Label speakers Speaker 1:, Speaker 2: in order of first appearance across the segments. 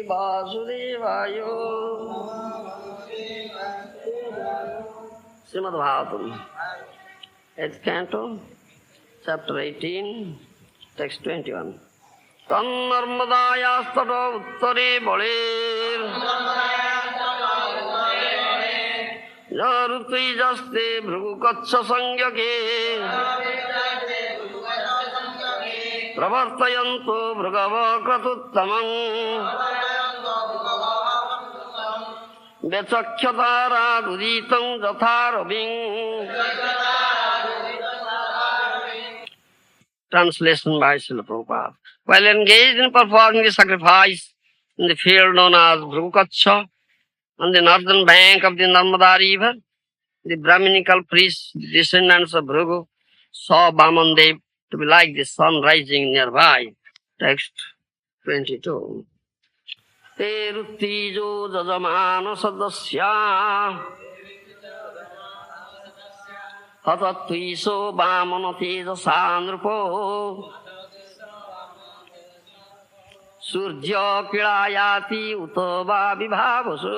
Speaker 1: वासुदेवाय। Srimad Bhagavatam, 8th canto, chapter 18, text 21. तन्नर्मदायास्तट उत्तरे बलेर ऋतुजस्ते भृगुकच्छ संज्ञके प्रवर्तयन्तो भृगवक्रतुत्तमम् व्यचक्षतारादुदितं यथा रविं. Translation by Srila Prabhupada. While engaged in performing the sacrifice in the field known as Bhrugukaccha, on the northern bank of the Narmada river, the Brahminical priests, the descendants of Bhrigu, saw Vamandev to be like the sun rising nearby. Text 22. Te ruttijo jajamana sadasya hatatviso vamana tejasa nrupo surya kilayati utava vibhavasu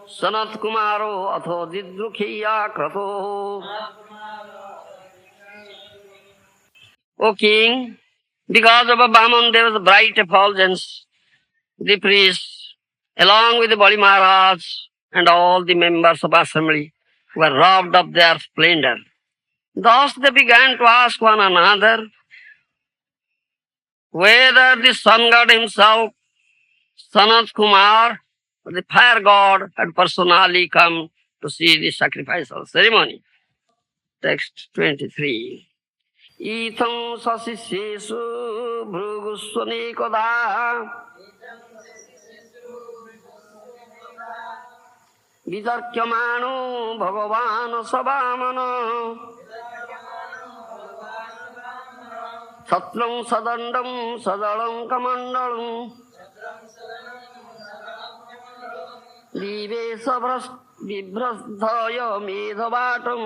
Speaker 1: Sanat Kumaro atho didrukhiya krato. O king, because of Vamandeva's bright effulgence, the priests, along with the Bali Maharaj and all the members of assembly, were robbed of their splendor. Thus they began to ask one another whether the sun god himself, Sanat Kumar, the fire god, had personally come to see the sacrificial ceremony. Text 23. Itham sasisyesu bhrugusvanikada vitarkyamano bhagavan sabamana satram sadandam sadalam kamandalam vivesa vibhrasthaya medhavatam.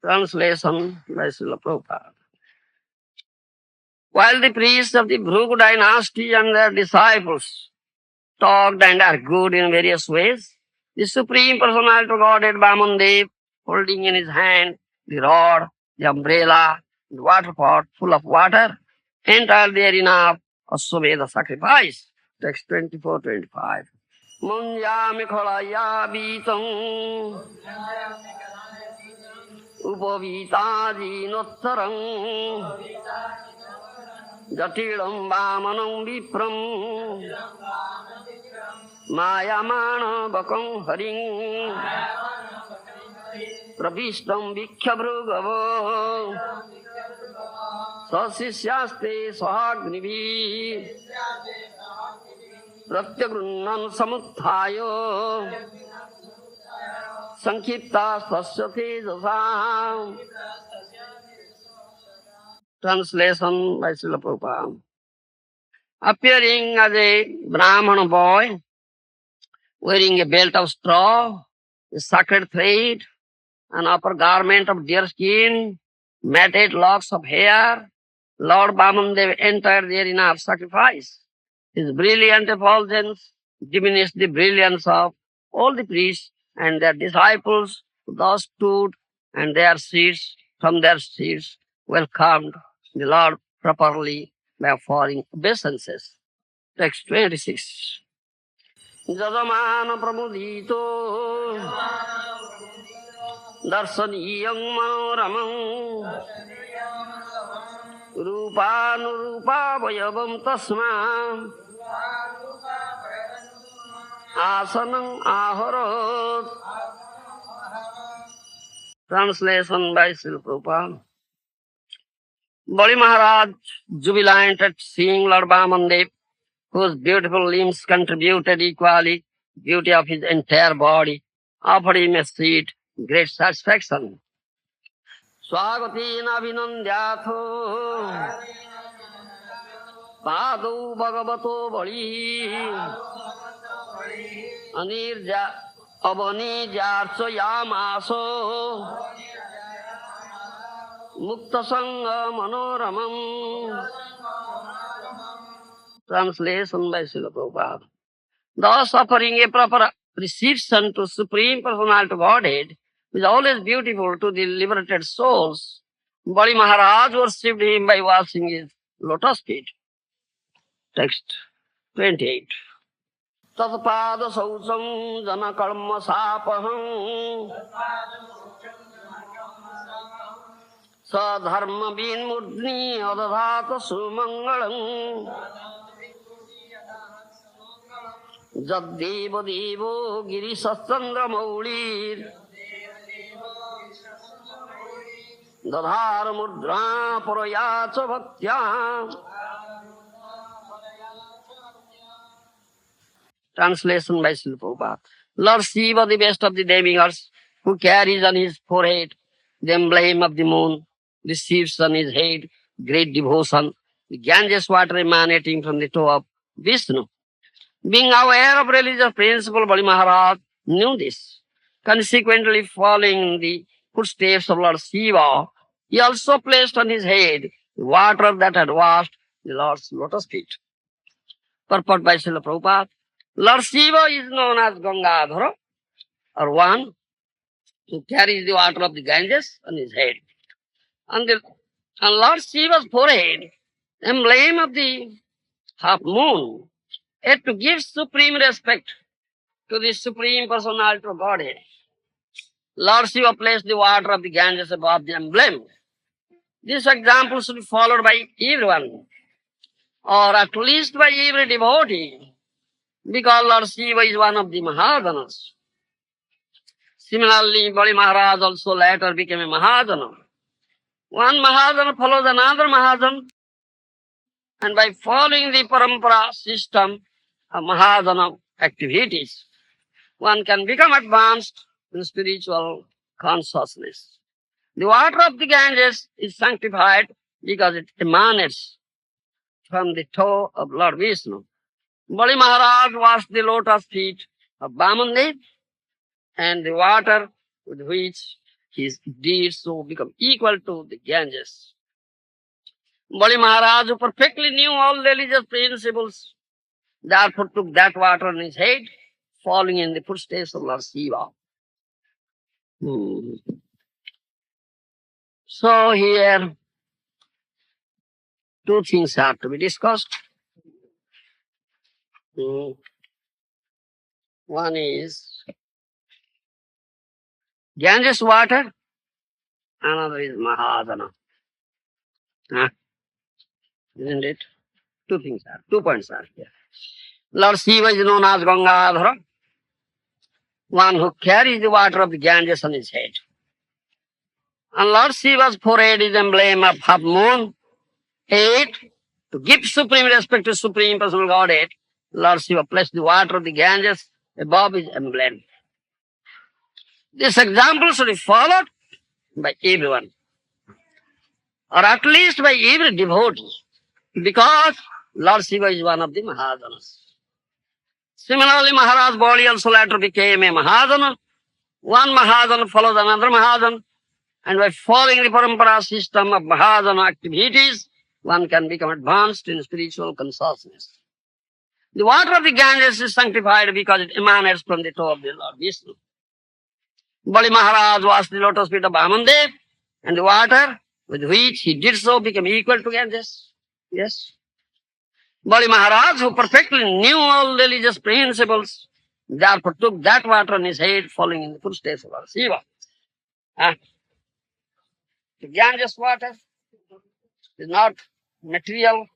Speaker 1: Translation by Srila Prabhupada. While the priests of the Bhrigu dynasty and their disciples talked and argued in various ways, the Supreme Personality of Godhead Vamandev, holding in his hand the rod, the umbrella, the water pot full of water, entered the arena of Aswamedha sacrifice. Text 24-25. Munjami khalaya vitam upavitaji nottarang jatilam vamanam vipram mayamana bakam haring pravishtam vikya bhrugavo sasisyaste sahagnivi pratyagrunan samuthayo sankipta svasyate jasa. Translation by Srila Prabhupada. Appearing as a Brahmana boy, wearing a belt of straw, a sacred thread, an upper garment of deerskin, matted locks of hair, Lord Vamandev entered the arena of sacrifice. His brilliant effulgence diminished the brilliance of all the priests and their disciples who thus stood and from their seats welcomed the Lord properly by offering obeisances. Text 26. Jadamana pramudito darsaniyam manoramam rupanurupa vayavam tasma asanam aharot. Translation by Srila Prabhupada. Bali Maharaj, jubilant at seeing Lord Vamandev, whose beautiful limbs contributed equally beauty of his entire body, offered him a seat, great satisfaction. Swagatina vinandyatho Padu Bhagavato Bali Anirja Abani Jarso Yamaso Mukta Sangha Manoramam. Translation by Srila Prabhupada. Thus offering a proper reception to Supreme Personality Godhead is always beautiful to the liberated souls. Bali Maharaj worshipped him by washing his lotus feet. Text 28. Tatpada saucham jana karma sapaham sadharma bin mudni adadhata sumangalam jaddev devo girisachandra maulir dadhar mudra parayacha bhaktya. Translation by Srila Prabhupada. Lord Shiva, the best of the demigods, who carries on his forehead the emblem of the moon, receives on his head great devotion, the Ganges water emanating from the toe of Vishnu. Being aware of religious principle, Bali Maharaj knew this. Consequently, following the footsteps of Lord Shiva, he also placed on his head the water that had washed the Lord's lotus feet. Purport by Srila Prabhupada. Lord Shiva is known as Gangadhara, or one who carries the water of the Ganges on his head. On Lord Shiva's forehead, emblem of the half moon, is to give supreme respect to the Supreme Personality of Godhead. Lord Shiva placed the water of the Ganges above the emblem. This example should be followed by everyone, or at least by every devotee, because Lord Shiva is one of the Mahadanas. Similarly, Bali Maharaj also later became a Mahadana. One Mahadana follows another Mahadana, and by following the Parampara system of Mahadana activities, one can become advanced in spiritual consciousness. The water of the Ganges is sanctified because it emanates from the toe of Lord Vishnu. Bali Maharaj washed the lotus feet of Bamandev, and the water with which his deeds so become equal to the Ganges. Bali Maharaj, who perfectly knew all religious principles, therefore took that water on his head, falling in the footsteps of Lord Shiva. Hmm. So here, two things have to be discussed. Hmm. One is Ganges water, another is Mahadana. Huh? Isn't it? Two points are here. Lord Shiva is known as Gangadhara, one who carries the water of the Ganges on his head. And Lord Shiva's forehead is emblem of half moon. 8. To give supreme respect to Supreme Personal Godhead, Lord Shiva placed the water of the Ganges above his emblem. This example should be followed by everyone, or at least by every devotee, because Lord Shiva is one of the Mahadanas. Similarly, Maharaj Bali also later became a Mahadana. One Mahadana follows another Mahadana, and by following the Parampara system of Mahadana activities, one can become advanced in spiritual consciousness. The water of the Ganges is sanctified because it emanates from the toe of the Lord Vishnu. Bali Maharaj washed the lotus feet of Bamandev, and the water with which he did so became equal to Ganges. Yes. Bali Maharaj, who perfectly knew all religious principles, therefore took that water on his head, following in the footsteps of Lord Shiva. Ah, the Ganges water is not material,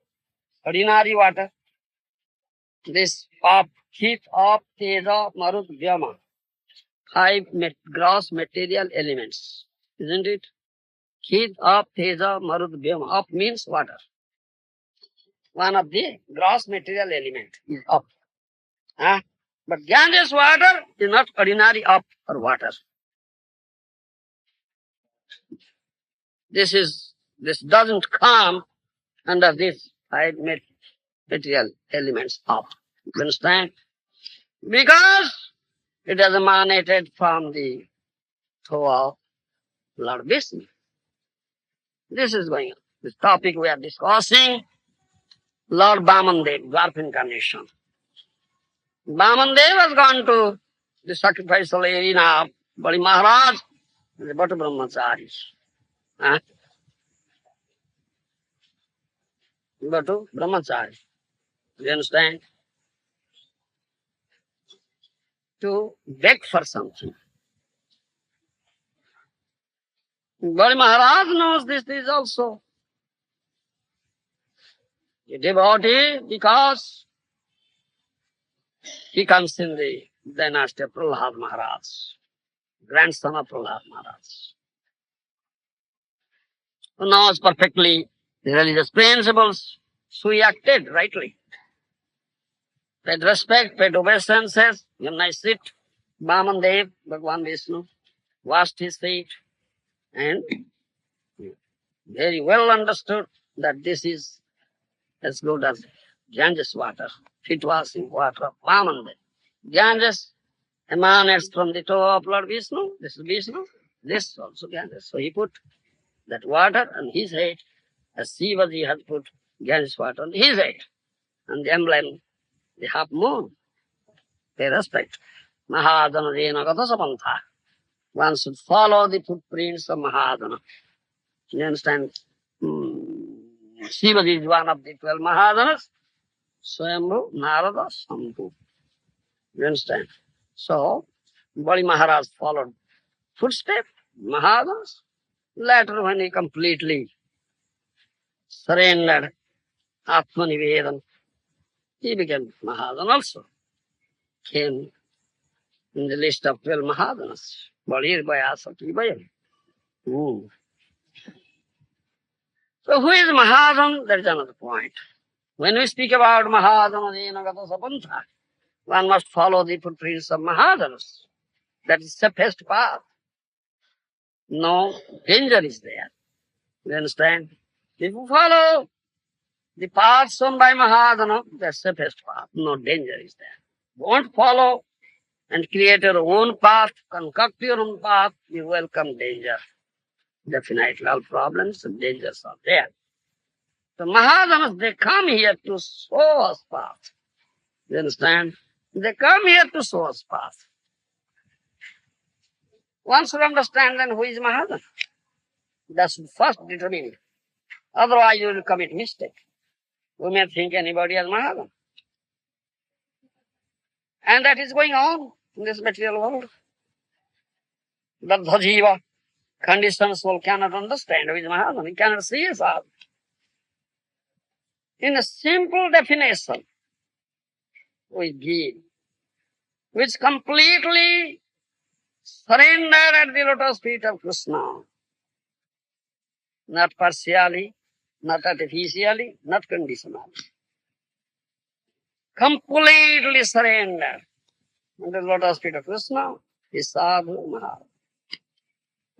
Speaker 1: ordinary water. This of heat, of teja, marut, vyama. Five gross material elements, isn't it? Heat, up, teja, marud, vyama. Up means water. One of the gross material element is up. Huh? But Ganges water is not ordinary up or water. This doesn't come under this five material elements up. You understand? Because it has emanated from the toe of Lord Vishnu. This is going on. This topic we are discussing, Lord Vamandev, dwarf incarnation. Vamandev has gone to the sacrificial arena of Bali Maharaj, the Bhattu Brahmachari. Huh? Bhattu Brahmachari. You understand? To beg for something. Bali Maharaj knows this is also a devotee because he comes in the dynasty of Prahlad Maharaj, grandson of Prahlad Maharaj, who knows perfectly the religious principles, so he acted rightly. Paid respect, paid obeisances, when I sit, Vamandev, Bhagavan Vishnu, washed his feet and very well understood that this is as good as Ganges water, feet washing water of Vamandev. Ganges emanates from the toe of Lord Vishnu, this is Vishnu, this also Ganges. So he put that water on his head, as Shivaji has put Ganges water on his head, and the emblem, the half moon, they respect. Mahadana Jena Gata Sapantha. One should follow the footprints of Mahadana. You understand? Shivaji is one of the 12 Mahadanas. Swayambhu, Narada, Shambhu. You understand? So, Bali Maharaj followed footsteps, Mahadanas. Later, when he completely surrendered Atmanivedan, he became Mahadan also. Came in the list of 12 Mahadanas. Balir Bayasa Kibayam. So who is Mahadan? That is another point. When we speak about Mahadana Jenagata Sapantha, one must follow the footprints of Mahadanas. That is the safest path. No danger is there. You understand? If you follow the path shown by Mahadana, that's the safest path. No danger is there. Don't follow and create your own path, concoct your own path, you welcome danger. Definitely all problems and dangers are there. The Mahadanas, they come here to show us path. You understand? They come here to show us path. One should understand then who is Mahadana. That's first determine. Otherwise you will commit mistake. We may think anybody as Mahadana. And that is going on in this material world. The Dhajiva, conditioned soul cannot understand who is Mahadana. He cannot see his heart. In a simple definition, we give, which completely surrender at the lotus feet of Krishna. Not partially, not artificially, not conditionally. Completely surrender at the lotus feet of Krishna is Sadhu Maharaj.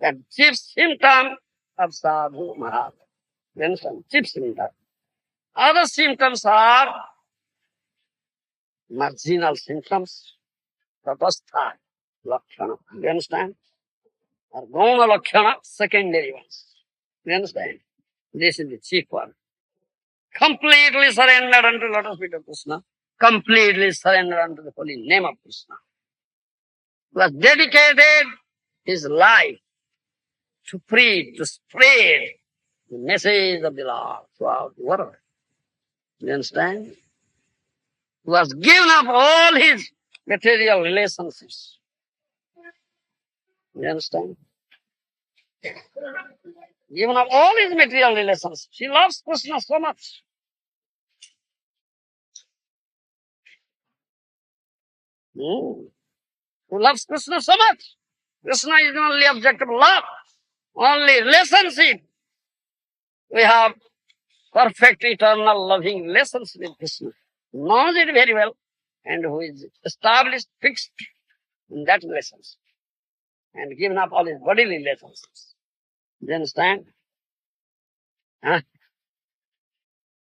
Speaker 1: That chief symptom of Sadhu Maharaj. You understand? Chief symptom. Other symptoms are marginal symptoms, tapastha, lakshana. You understand? Or gona lakshana, secondary ones. You understand? This is the chief one. Completely surrendered unto lotus feet of Krishna. Completely surrendered unto the holy name of Krishna. He was dedicated his life to preach, to spread the message of the Lord throughout the world. You understand? He was given up all his material relationships. You understand? Given up all his material relationships. He loves Krishna so much. Who loves Krishna so much? Krishna is the only object of love, only relationship. We have perfect, eternal, loving relationship with Krishna. Knows it very well, and who is established, fixed in that relationship, and given up all his bodily relationships. Do you understand? Huh?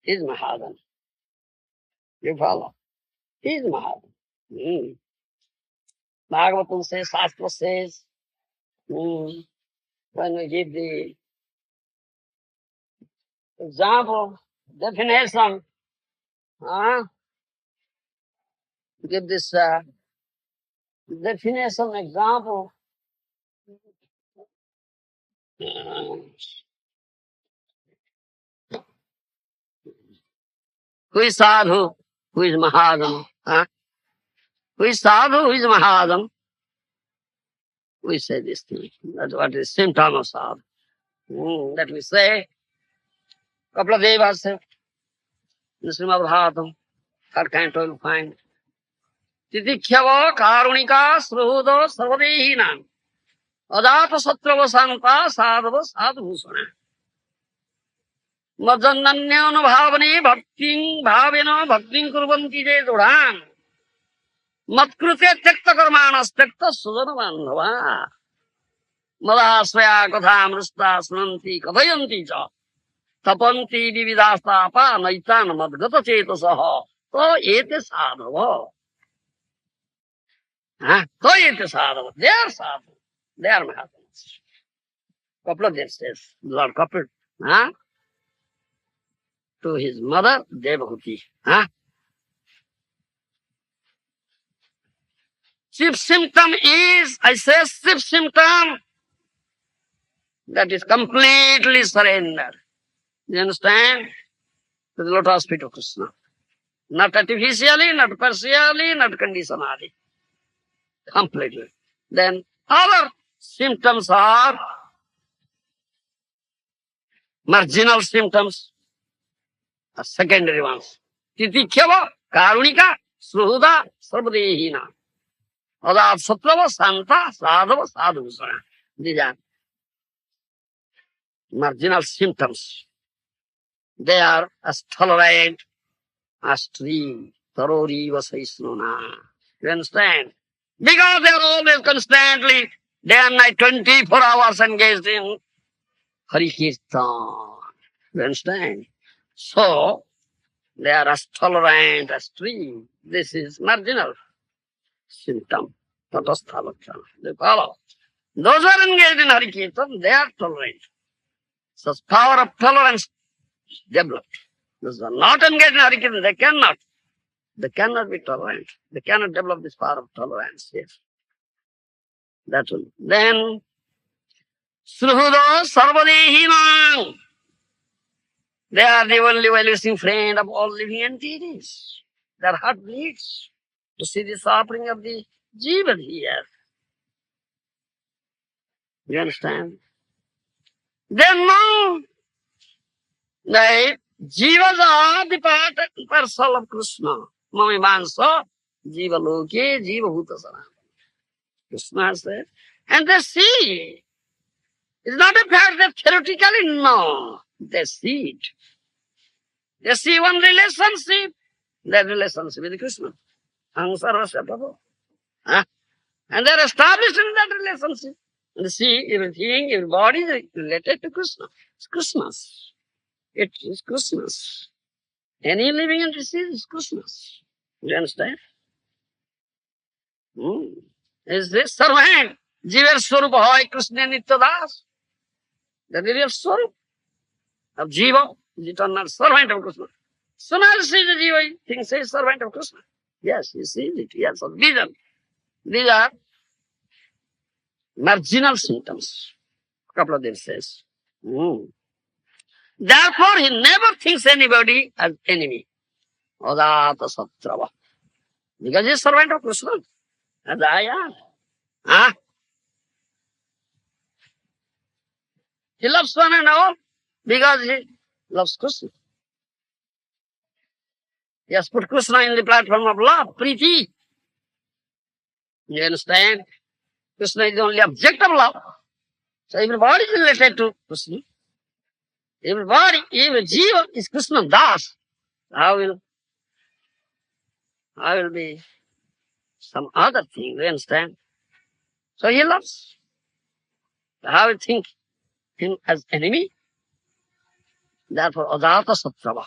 Speaker 1: He is Mahadan. You follow? He is Mahadan. Bhagavatam says, Shastra says, when we give the Example, definition. Give this definition example. Who is sadhu? Who is mahadam? Who is sadhu? Who is mahadam? We say this thing. That's what is symptom of sadhu. That we say. Couple of devas say. In Srimad Bhagavatam, third canto you'll find. Titikhyava karunika sruhudo sarvadehina adata satrava santa sadhava sadhusana madannanyana bhavane bhaktin kurvanti je dudhan matkrute tyakta karmanas tyakta sudana bandhava madasvaya katha mrista sunanti kathayanti cha tapanti vividasta pa naitan madgata chetasaha to ete sadhava. So it is sadhava. They are sadhava. They are Mahatmas. Couple of them says, Lord coupled to his mother, Devahuti. Chief symptom is, I say, chief symptom that is completely surrender. You understand? To the lotus feet of Krishna. Not artificially, not partially, not conditionally. Completely. Then other symptoms are marginal symptoms, secondary ones. Titikhyava, karunika, suhuda, sarvadehina. Adat sattva, santa, sadhava, sadhusana. These are marginal symptoms. They are as tolerant as stream. Tarori vasaisnuna. You understand? Because they are always constantly, day and night, 24 hours engaged in Hari Kirtan. You understand? So, they are as tolerant as stream. This is marginal symptom. Tatastha lakshana. They follow. Those who are engaged in Hari Kirtan, they are tolerant. Such power of tolerance is developed. Those who are not engaged in Hari Kirtan, they cannot. They cannot be tolerant. They cannot develop this power of tolerance. Yes. That's all. Then, Sruhudo Sarvadehinam. They are the only well-wishing friend of all living entities. Their heart bleeds to see the suffering of the jiva here. You understand? They know that jivas are the part and parcel of Krishna. Mami mansa jiva loke jiva bhuta sanatana. Krishna said. And they see. It's not a fact that theoretically, no. They see it. They see one relationship. That relationship with Krishna. Angsarvasya Prabhu. And they're established in that relationship. And see, everything, everybody is related to Krishna. It's Krishna's. It is Krishna's. Any living entity is Krishna's. You understand? Is this servant? Jivar Swarup Hoy Krishna Nitya Das. The real Swarup of Jiva is eternal servant of Krishna. So now see the Jiva, he thinks he is servant of Krishna. Yes, he sees it. He has a vision. These are marginal symptoms. A couple of them says. Therefore, he never thinks anybody as enemy. Odata Satrava. Because he is servant of Krishna. As I am. He loves one and all because he loves Krishna. He has put Krishna in the platform of love, Priti. You understand? Krishna is the only object of love. So everybody is related to Krishna. Everybody, every jiva is Krishna Das. How will be some other thing, you understand? So he loves. How will think him as enemy? Therefore, Adata Satrava.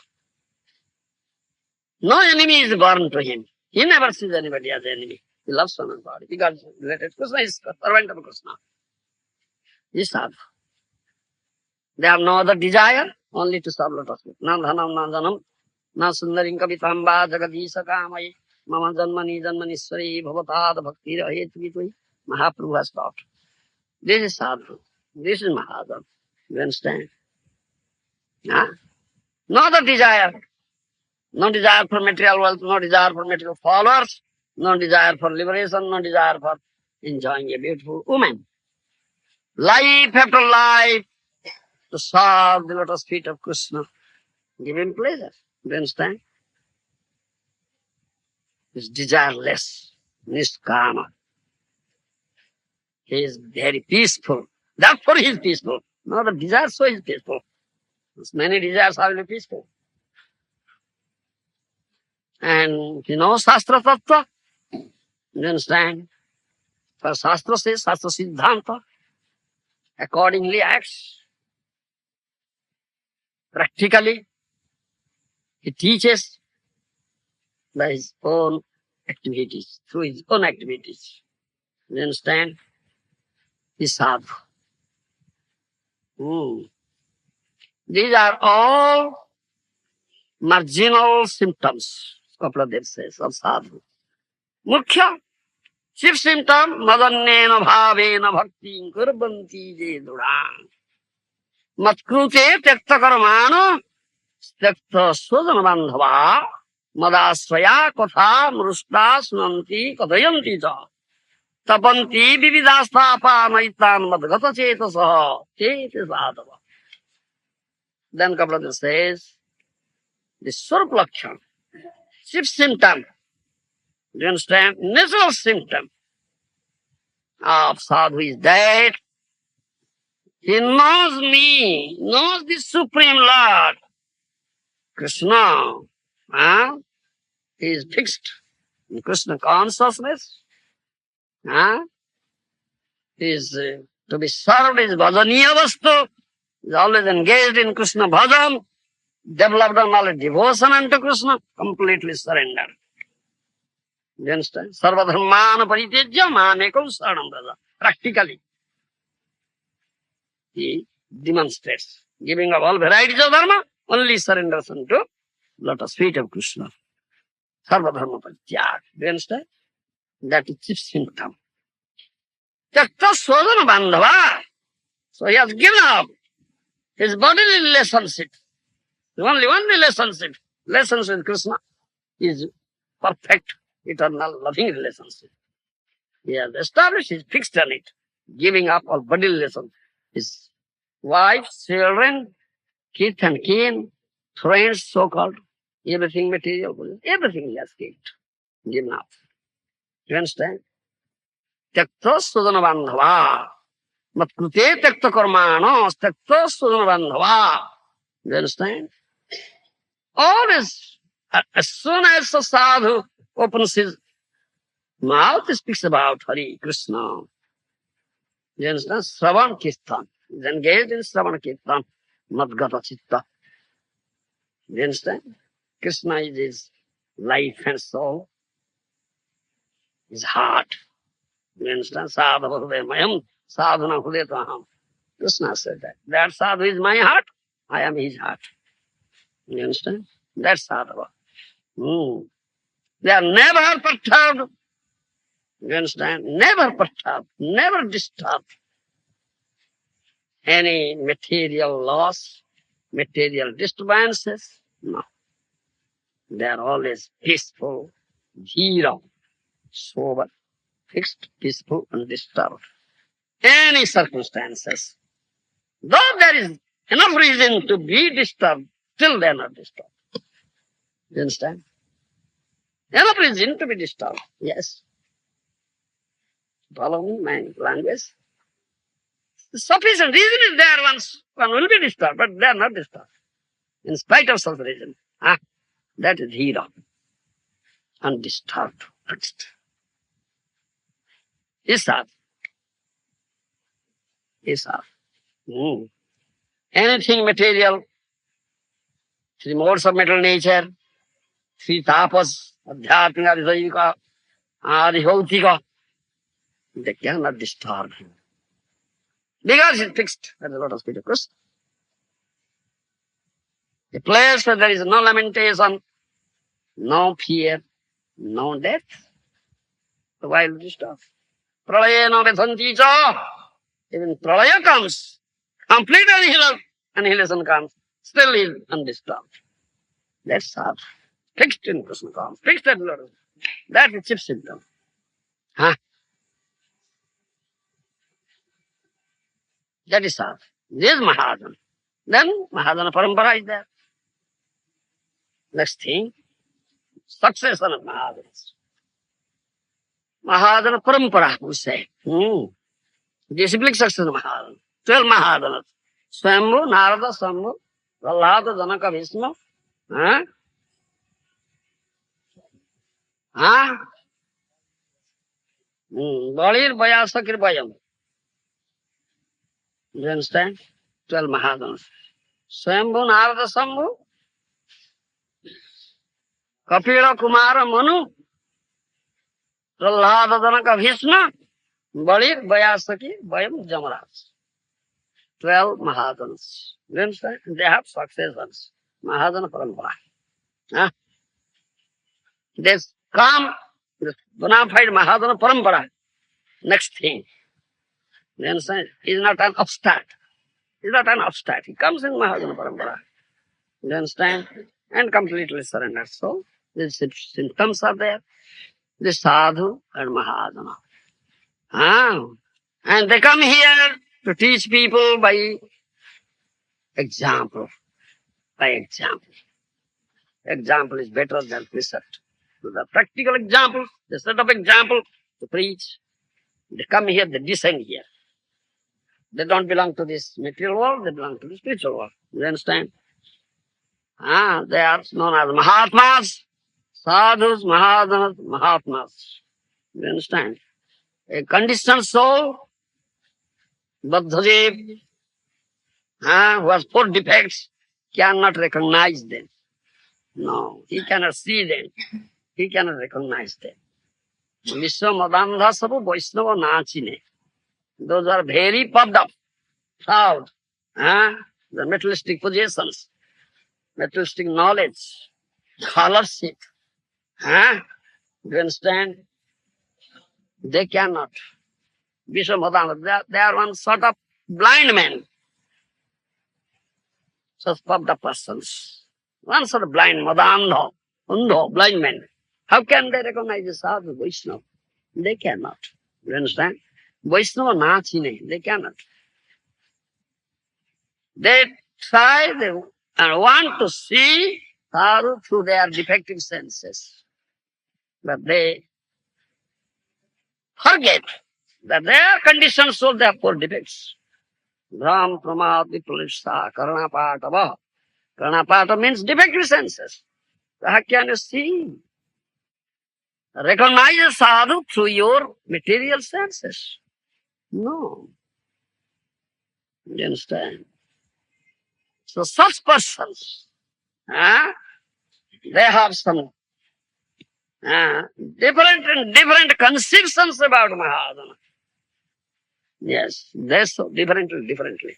Speaker 1: No enemy is born to him. He never sees anybody as enemy. He loves one another because related Krishna is servant of Krishna. He is sadhu. They have no other desire. only to serve lotus feet. Na dhanam, na janam, na sundarim kavitamba jagadisha kamai, mama janmani janmaniswari bhavatad bhakti rahet vitui. Mahaprabhu has taught. This is sadhu. This is Mahadana. You understand? Huh? No the desire. No desire for material wealth, no desire for material followers, no desire for liberation, no desire for enjoying a beautiful woman. Life after life to serve the lotus feet of Krishna. Give him pleasure. You understand? He's desireless, niskama. He is very peaceful. Therefore he is peaceful. No, the desire so is peaceful. There's many desires are very peaceful. And you know Shastra Tattva? You understand? For Shastra says, Shastra Siddhanta, accordingly acts. Practically, he teaches by his own activities, through his own activities. You understand? He's sadhu. These are all marginal symptoms, Kapladev says, of sadhu. Mukhya, chief symptom, madannena bhavena bhakti kurbanti je durang. Matkrute tekta karmano, tekta sudana bandhava, madasvaya katha mrusta sunanti kadayanti ja. Tapanti vividastapa maitan madgata chetasaha, chete sadhava. Then Kapladev says, the Swarup Lakshan, chief symptom, do you understand? Natural symptom of sadhu is that he knows me, knows the Supreme Lord, Krishna. He is fixed in Krishna consciousness. He is to be served is bhajaniya vastu. He is always engaged in Krishna bhajan, developed on all devotion unto Krishna, completely surrendered. Do you understand? Sarva dharmana paritejya mamekam saranam braja. Practically, he demonstrates, giving up all varieties of dharma, only surrenders unto lotus feet of Krishna. Sarva dharma parityaga. Do you understand? That is chief symptom. Takta swadana bandhava. So he has given up his bodily relationship. Only one relationship with Krishna is perfect, eternal, loving relationship. He has established, he is fixed on it, giving up all bodily relations. His wife, children, kith and kin, friends, so-called, everything material, everything he has given up. You understand? Takta sudana bandhava. Matkrute takta karmano, takta sudana bandhava. You understand? Always, as soon as the sadhu opens his mouth, he speaks about Hari Krishna. You understand? Shravan Kirtan. He is engaged in Shravan Kirtan. Madgata Chitta. You understand? Krishna is his life and soul, his heart. You understand? Sadhava Hrudayamayam, sadhana Hrudayataham. Krishna said that. That sadhu is my heart, I am his heart. You understand? That's sadhava. They are never perturbed. You understand? Never perturbed, never disturbed. Any material loss, material disturbances, no. They are always peaceful, dhira, sober, fixed, peaceful, undisturbed. Any circumstances. Though there is enough reason to be disturbed, still they are not disturbed. You understand? Enough reason to be disturbed, yes. Follow me, my language. Sufficient reason is there, one will be disturbed, but they are not disturbed. In spite of such reason. That is dhira. Undisturbed, fixed. Isar. Anything material, three modes of material nature, three tapas, adhyatmika, adhivika, adhivautika, they cannot disturb him. Because it's fixed at the lotus feet of Krishna. A place where there is no lamentation, no fear, no death. So why will you stop? Pralayena vedhanti cha. Even pralaya comes, complete annihilation comes, still is undisturbed. That's all. Fixed in Krishna comes, fixed at Lord. That's the chief symptom. Huh? That is all. This is Mahadana. Then Mahadana Parampara is there. Next thing, succession of Mahadanas. Mahadana Parampara, we say. Disciplic succession of Mahadana. 12 Mahadanas. Swambhu, Narada, Swambhu, Prahlada, Janaka, Vishnu. Huh? Huh? Balir, Vyasakir, Vayam. You understand? 12 Mahadanas. Swambhu, Narada, Swambhu, Kapila, Kumara, Manu, Prahlada, Janaka, Vishnu, Balir, Vyasaki, Vayam, Jamaraj. 12 Mahadanas. You understand? They have successors. Mahadana Parampara. Huh? This come, this bona fide Mahadana Parampara. Next thing. You understand? He's not an upstart. He's not an upstart. He comes in Mahadana Parampara. You understand? And completely surrender. So, these symptoms are there. The sadhu and Mahadana. Ah. And they come here to teach people by example. By example. Example is better than precept. So the practical example, the set of example to preach. They come here, they descend here. They don't belong to this material world, they belong to the spiritual world. You understand? They are known as Mahatmas, Sadhus, Mahadanas, Mahatmas. You understand? A conditioned soul, Baddhajeev, who has 4 defects, cannot recognize them. No, he cannot see them. He cannot recognize them. Vishwa Madandha Sabu Vaishnava Nachine. Those are very puffed up, proud. The materialistic possessions, materialistic knowledge, scholarship. You understand? They cannot. Vishwa Madandha, they are one sort of blind men. Such puffed up persons. One sort of blind, Madandha, Undho, blind men. How can they recognize the sadhu Vaishnava? They cannot. You understand? Vaishnava Nachine, they cannot. They try and want to see sadhu through their defective senses. But they forget that their conditioned soul, they have 4 defects. Brahm, Pramad, Vipralishta, Karanapatava. Karanapata means defective senses. So how can you see? Recognize a sadhu through your material senses. No. You understand? So such persons, they have some different conceptions about Mahadana. Yes, they so differently.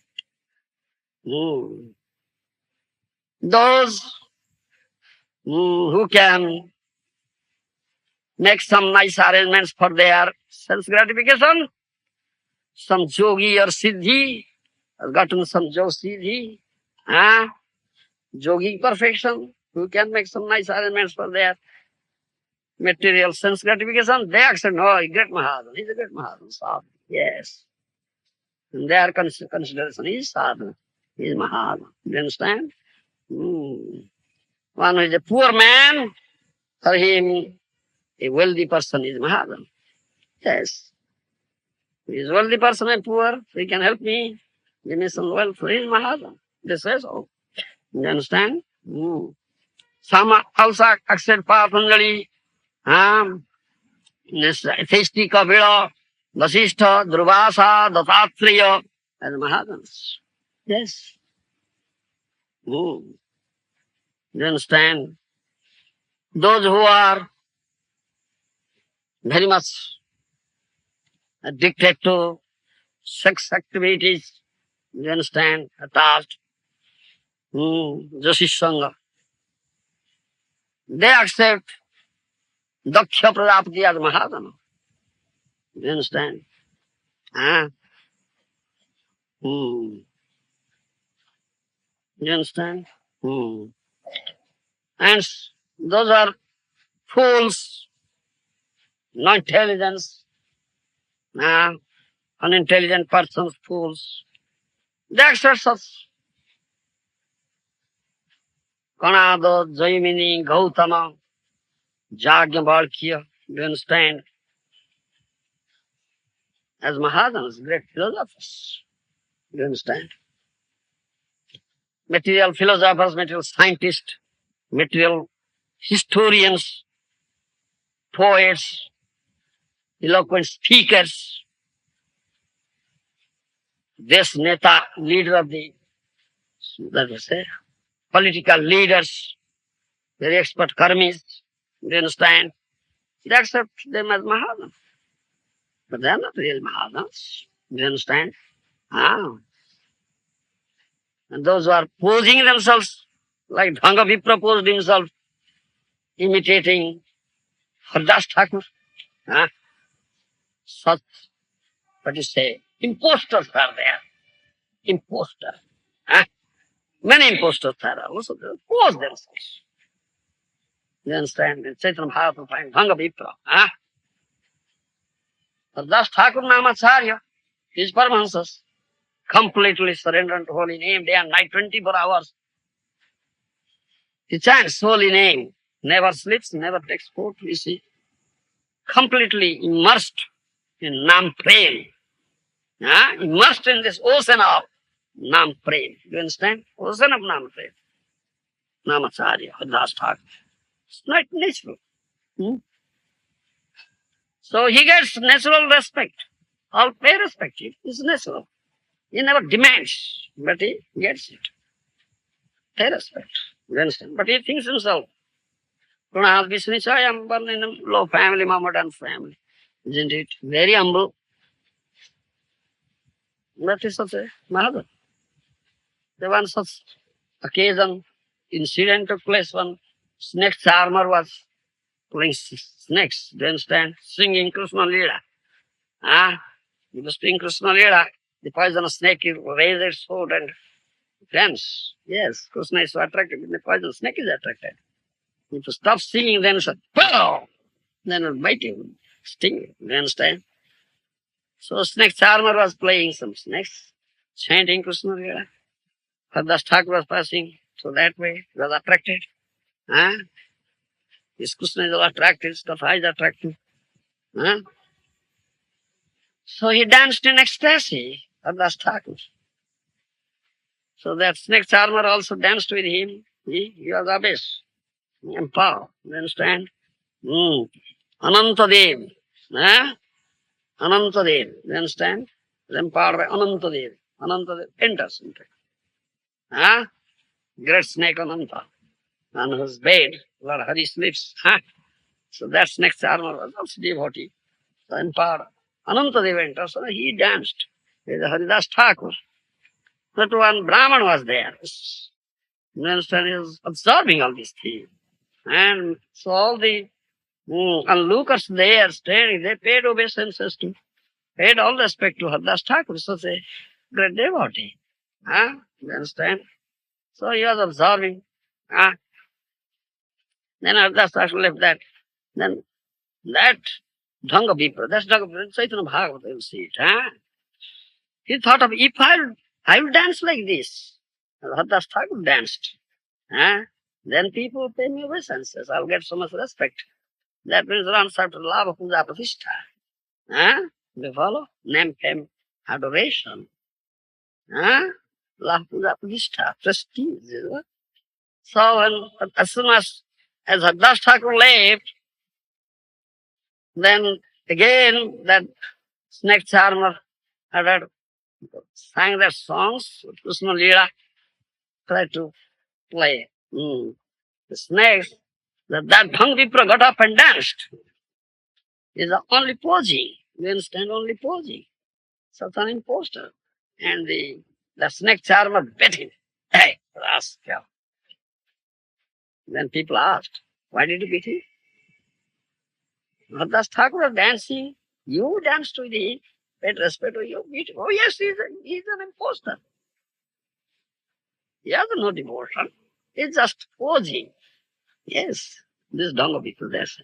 Speaker 1: Those who can make some nice arrangements for their sense gratification, some yogi or siddhi, has gotten some siddhi, yogi perfection, who can make some nice arrangements for their material sense gratification, they accept, no, he's a great Mahadana, he's a great Mahadana, sadhu. Yes. And their consideration is sadhu, he is Mahadana. You understand? One who is a poor man, for him, a wealthy person is Mahadana. Yes. He is a wealthy person and poor, so he can help me, give me some wealth, so he is Mahadana. They say so. You understand? Some also accept Patanjali, Thisti, Kapila, Vasishtha, Durvasa, Dattatreya, as Mahadanas. Yes. You understand? Those who are very much addicted to sex activities, you understand, attached, Joshi Sangha. They accept Daksha Prajapati as Mahadana. You understand? Huh? You understand? And those are fools, no intelligence, unintelligent persons, fools. They accept such Kanada, Jaimini, Gautama, Jagyavalkya. Do you understand? As Mahadanas, great philosophers. Do you understand? Material philosophers, material scientists, material historians, poets, eloquent speakers, this neta, leader of the, that is say, political leaders, very expert karmis, do you understand? They accept them as Mahadans. But they are not real Mahadans. Do you understand? Ah. And those who are posing themselves, like Dhanga Vipra posed himself, imitating Hardas Thakur, ah, such, what you say, impostors are there. Imposter. Ah. Many impostors are also there, pose themselves. You understand? In Chaitanya Bhagavatam, find Dhanga Vipra. Ah. Hardas Thakur Namacharya, his Paramahansas, completely surrendered to holy name, day and night, 24 hours. He chants holy name, never sleeps, never takes food, you see. Completely immersed in Nam Prem. Immersed in this ocean of Nam Prem. You understand? Ocean of Nam Prem. Namacharya, Hardas Thakur. It's not natural. So he gets natural respect. All pay respect. It is natural. He never demands, but he gets it. Pay respect. You understand? But he thinks himself. Pranad Vishnu, I am born in a low family, Mohammedan family. Isn't it? Very humble. That is such a Mahadan. There was such occasion, incident took place when snake charmer was playing snakes. Do you understand? Singing Krishna Leela. He was doing Krishna Leela. The poisonous snake raised its sword and dance. Yes, Krishna is so attracted. The poisonous snake is attracted. If you stop singing, then it's a pow! Then it will bite you, sting you. Do you understand? So snake charmer was playing some snakes, chanting Krishna Leela. Hardas Thakur was passing so that way. He was attracted. This Krishna is all attractive, Katha is attractive. So he danced in ecstasy, Hardas Thakur. So that snake charmer also danced with him. He was abyss, empowered. You understand? Anantadev. Anantadev. You understand? Empowered by Anantadev. Anantadev enters into it. Great snake Ananta. On whose bed Lord Hari sleeps. So that snake charmer was also devotee. So empowered. Anantadev enters. So he danced with Haridas Thakur. But one Brahman was there. You understand? He was observing all these things. And so all the onlookers there standing, they paid obeisances to, paid all respect to Hardas Thakur, such a great devotee. You understand? So he was observing. Then Hardas Thakur left that. Then that Dhanga Vipra, that's Dhanga Vipra, Chaitanya Bhagavata, you'll see it. He thought of, if I will dance like this. Hardas Thakur danced. Then people pay me obeisances. I'll get so much respect. That means runs after lava puja pratishtha. You follow? Name, fame, adoration. Lava puja pratishtha, prestige. So as soon as Hardas Thakur left, then again that snake charmer had sang their songs, Krishna Leela, tried to play. The snakes, that Dhanga Vipra got up and danced. Is only posing. You understand? Only posing. Such an imposter. And the snake charmer bet him. Hey, Rascal. Then people asked, why did you beat him? Hadas Thakur was dancing. You danced with him. Paid respect to you. Beat him. Oh yes, he's an imposter. He has no devotion. He's just posing. Yes, this Donga people, that's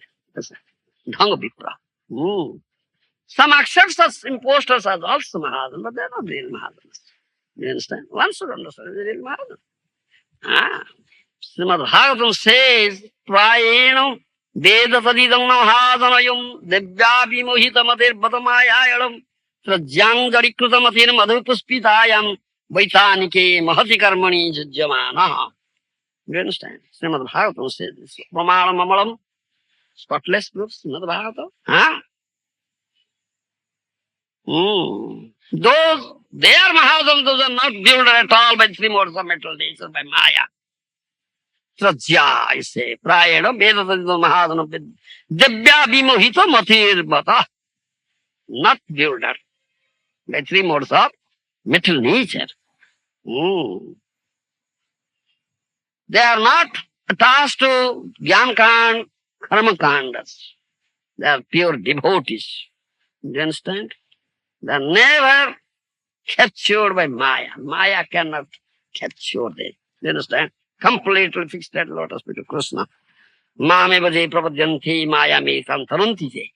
Speaker 1: Donga people. Some accept such imposters as also Mahajan, but they're not real Mahajans. You understand? One should understand the real Mahajan. Ah. Srimad Bhagavatam says, Prayeno Veda Tadidam Mahajanayam Devya Mohitamatir Bhatamayayalam Trajang Jarikritamatir Madhupuspitayam Vaitanike Mahati Karmani Jajamana. You understand? Srimad Bhagavatam says this. Pramana Mamalam, spotless proof, Srimad Bhagavatam. Huh? Those, they are Mahajans, those are not built at all by three modes of mental nature, by Maya. Trajya, I say, Prayena, Vedadadita Mahadana, Devya Vimohita Matir Bhata. Not built by three modes of mental nature. They are not attached to Jnana Kand, Karma Kandas. They are pure devotees. Do you understand? They are never captured by Maya. Maya cannot capture them. Do you understand? Completely fixed at lotus feet of Krishna. Mame bhaje prapadyanti Maya me tantaranti te.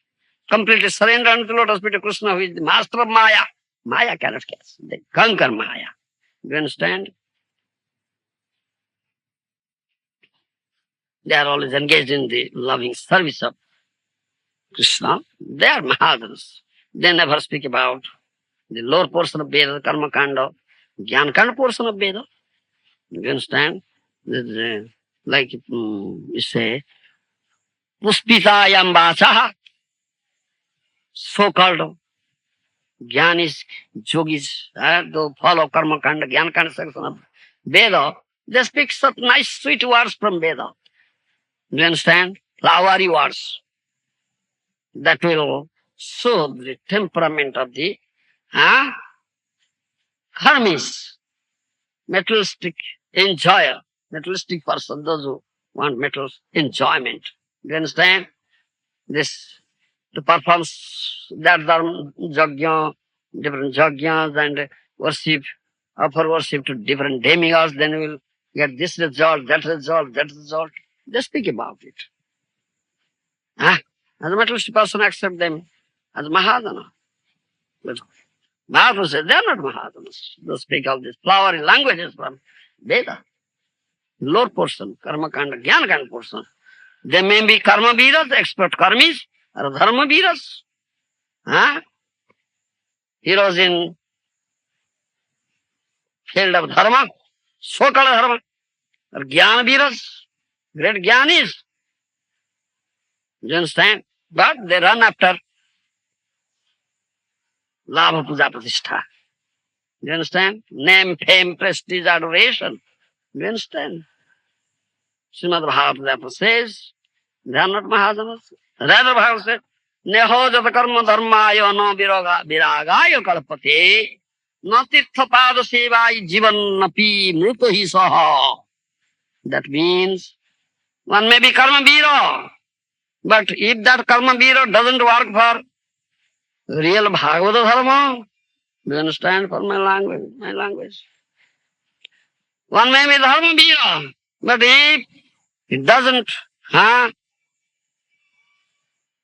Speaker 1: Completely surrender unto lotus feet of Krishna, who is the master of Maya. Maya cannot catch. They conquer Maya. Do you understand? They are always engaged in the loving service of Krishna. They are Mahajans. They never speak about the lower portion of Veda, Karma Kanda, Jnana Kanda portion of Veda. You understand? Like you say, Puspitayam Vachaha, so-called Jnanis, Yogis, those follow Karma Kanda, Jnana Kanda section of Veda, they speak such nice, sweet words from Veda. You understand? Flowery words that will show the temperament of the karmis, materialistic enjoyer, materialistic person, those who want material enjoyment. You understand? This, to perform that yajna, different yajnas and worship, offer worship to different demigods, then we will get this result, that result, that result. They speak about it. As a materialistic person, accept them as Mahadana. But Mahaprabhu said they are not Mahadanas. They speak of these flowery languages from Veda. Lower portion, Karma Kanda, Jnana Kanda portion. They may be Karma Viras, expert Karmis, or Dharma Viras. Heroes in field of Dharma, so-called Dharma, or Jnana Viras, great Jnanis. You understand? But they run after Labha Puja Pratishtha. You understand? Name, fame, prestige, adoration. You understand? Srimad Bhagavatam says, they are not Mahajanas. Rather, Bhagavatam says, Neho jata karma dharmaya no viragaya kalpate na tirtha pada sevai jivan napi mruta hi saha. That means, one may be karma vira, but if that karma vira doesn't work for real Bhagavata dharma, do you understand for my language? One may be dharma vira, but if it doesn't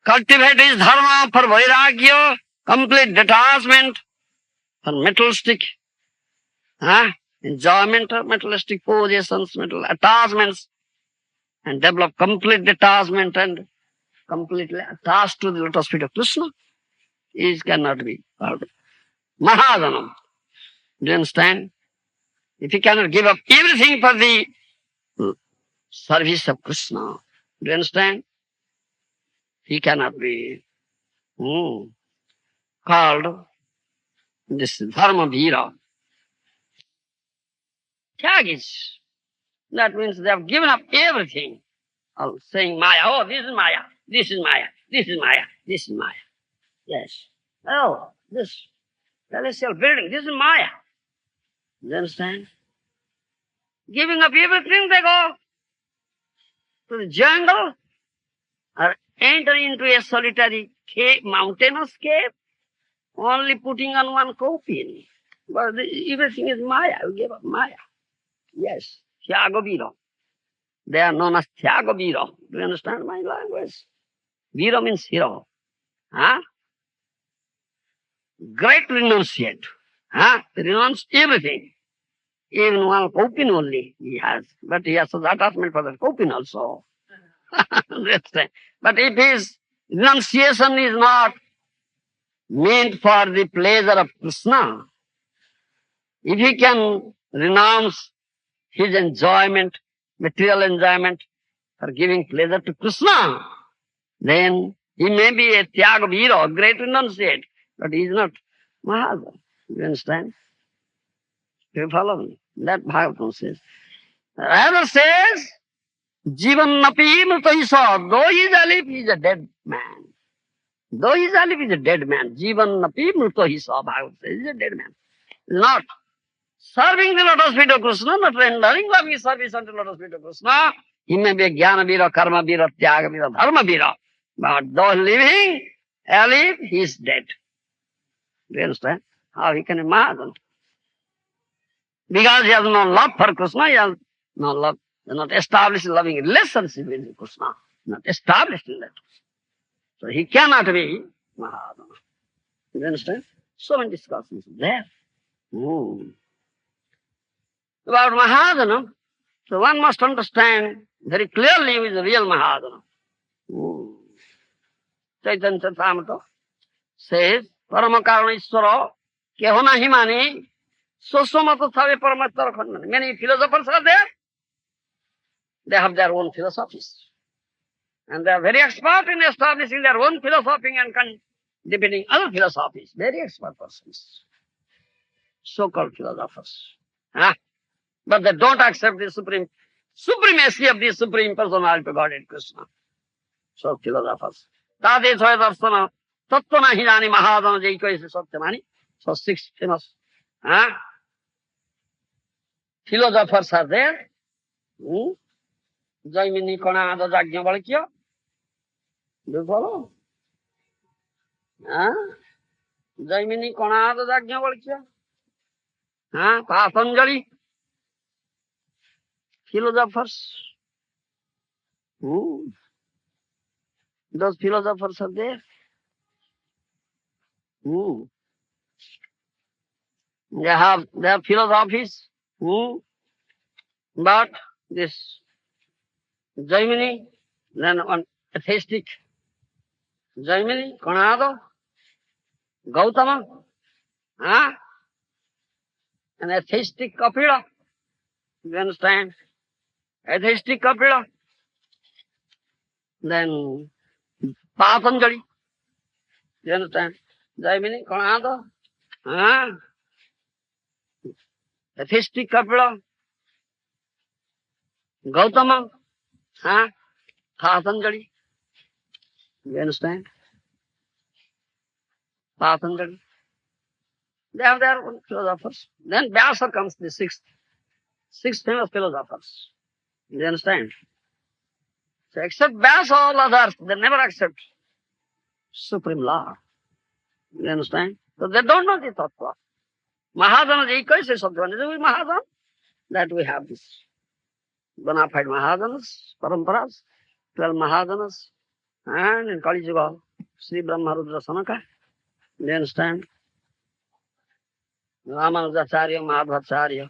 Speaker 1: cultivate his dharma for vairagya, complete detachment for materialistic enjoyment of materialistic possessions, mental attachments, and develop complete detachment and completely attached to the lotus feet of Krishna, it cannot be called Mahajanam. Do you understand? If he cannot give up everything for the service of Krishna, do you understand? He cannot be called this Dharma Vira. Tyagis. That means they have given up everything. Saying Maya, oh, this is Maya, this is Maya, this is Maya, this is Maya. Yes. Oh, this celestial building, this is Maya. You understand? Giving up everything, they go to the jungle or enter into a solitary cave, mountainous cave, only putting on one copy. But everything is Maya. You give up Maya. Yes, Tyagavira. They are known as Tyagavira. Do you understand my language? Vira means hero. Huh? Great renunciate. Huh? Renounce everything. Even one copin only he has. But he has attachment for the copin also. That's right. But if his renunciation is not meant for the pleasure of Krishna, if he can renounce his enjoyment, material enjoyment, for giving pleasure to Krishna, then he may be a Tyagavira, a great renunciate, but he is not Mahajan. You understand? Do you follow me? That Bhagavatam says. Rather says, Jivan napi mrita, though he is alive, he is a dead man. Though he is alive, he is a dead man. Jivan napi mrita, Bhagavatam says, he is a dead man. Not serving the lotus feet of Krishna, not rendering loving service unto lotus feet of Krishna. He may be a Jnana Vira, Karma Vira, Tyaga Vira, Dharma Vira. But though living, alive, he is dead. Do you understand? How he can imagine? Because he has no love for Krishna, he has no love, he has not established loving relationship with Krishna. Not established in that. So he cannot be Mahadana. You understand? So many discussions there. About Mahadana, so one must understand very clearly who is the real Mahadana. Chaitanya Charitamrita says, Parama Karana Iswara, keho nahi mani, Sosomata Thave Paramattara Khandana. Many philosophers are there. They have their own philosophies. And they are very expert in establishing their own philosophy and debating other philosophies. Very expert persons. So-called philosophers. Huh? But they don't accept the supremacy of the Supreme Personality of Godhead Krishna. So philosophers. Tade Soya Darsana, Tattva Nahi Jani Mahadana Jaiko is Satyamani. So 6 famous philosophers are there. Jaimini Konada Jagnavalkya. Do you follow? Jaimini Konada Jagnavalkya. Patanjali. Philosophers. Those philosophers are there. They have their philosophies. But this Jaimini, then one atheistic Jaimini, Konada, Gautama, an atheistic Kapila. You understand? Atheistic Kapila. Then Patanjali. You understand? Jaimini, Konada, atheistic Kapila, Gautama, Patanjali. You understand? Patanjali. They have their own philosophers. Then Vyasa comes, the sixth famous philosophers. You understand? So except Vyasa, all others, they never accept Supreme Lord. You understand? So they don't know the Tattva. Mahadana Jaika is Sattva. Is it Mahadana? That we have this bona fide Mahadanas, Paramparas, 12 Mahadanas, and in Kali Yuga, Sri Brahma Rudra Sanaka. You understand? Ramanujacharya, Madhvacharya,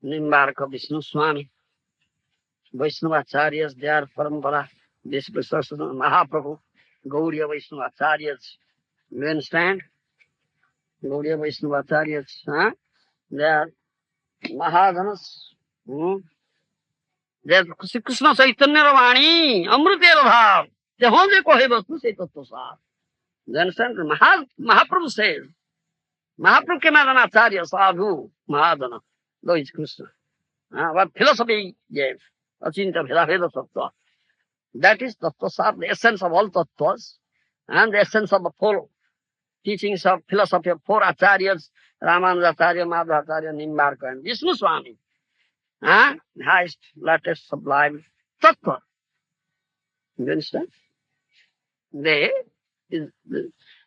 Speaker 1: Nimbarka, Vishnu Swami, Vaishnavacharyas, they are Parampara, this precursor Mahaprabhu, Gaudiya Vaishnavacharyas. You understand? Gaudiya Vaishnavacharyas, they are Mahadanas. They are Krishna Chaitanya Ravani, Amrutera Bhav. They only kohe vastu se tattva sar. You understand? Mahaprabhu says, Mahaprabhu ke Madhanacharya sadhu Mahadana. Though it's Krishna. What philosophy gave? Achinta Bheda Tattva. That is Tattva sar, the essence of all tattvas and the essence of the whole teachings of philosophy of four acharyas, Ramanujacharya, Madhvacharya, Nimbarka, and Vishnu Swami. Highest, latest, sublime tattva. You understand? They, the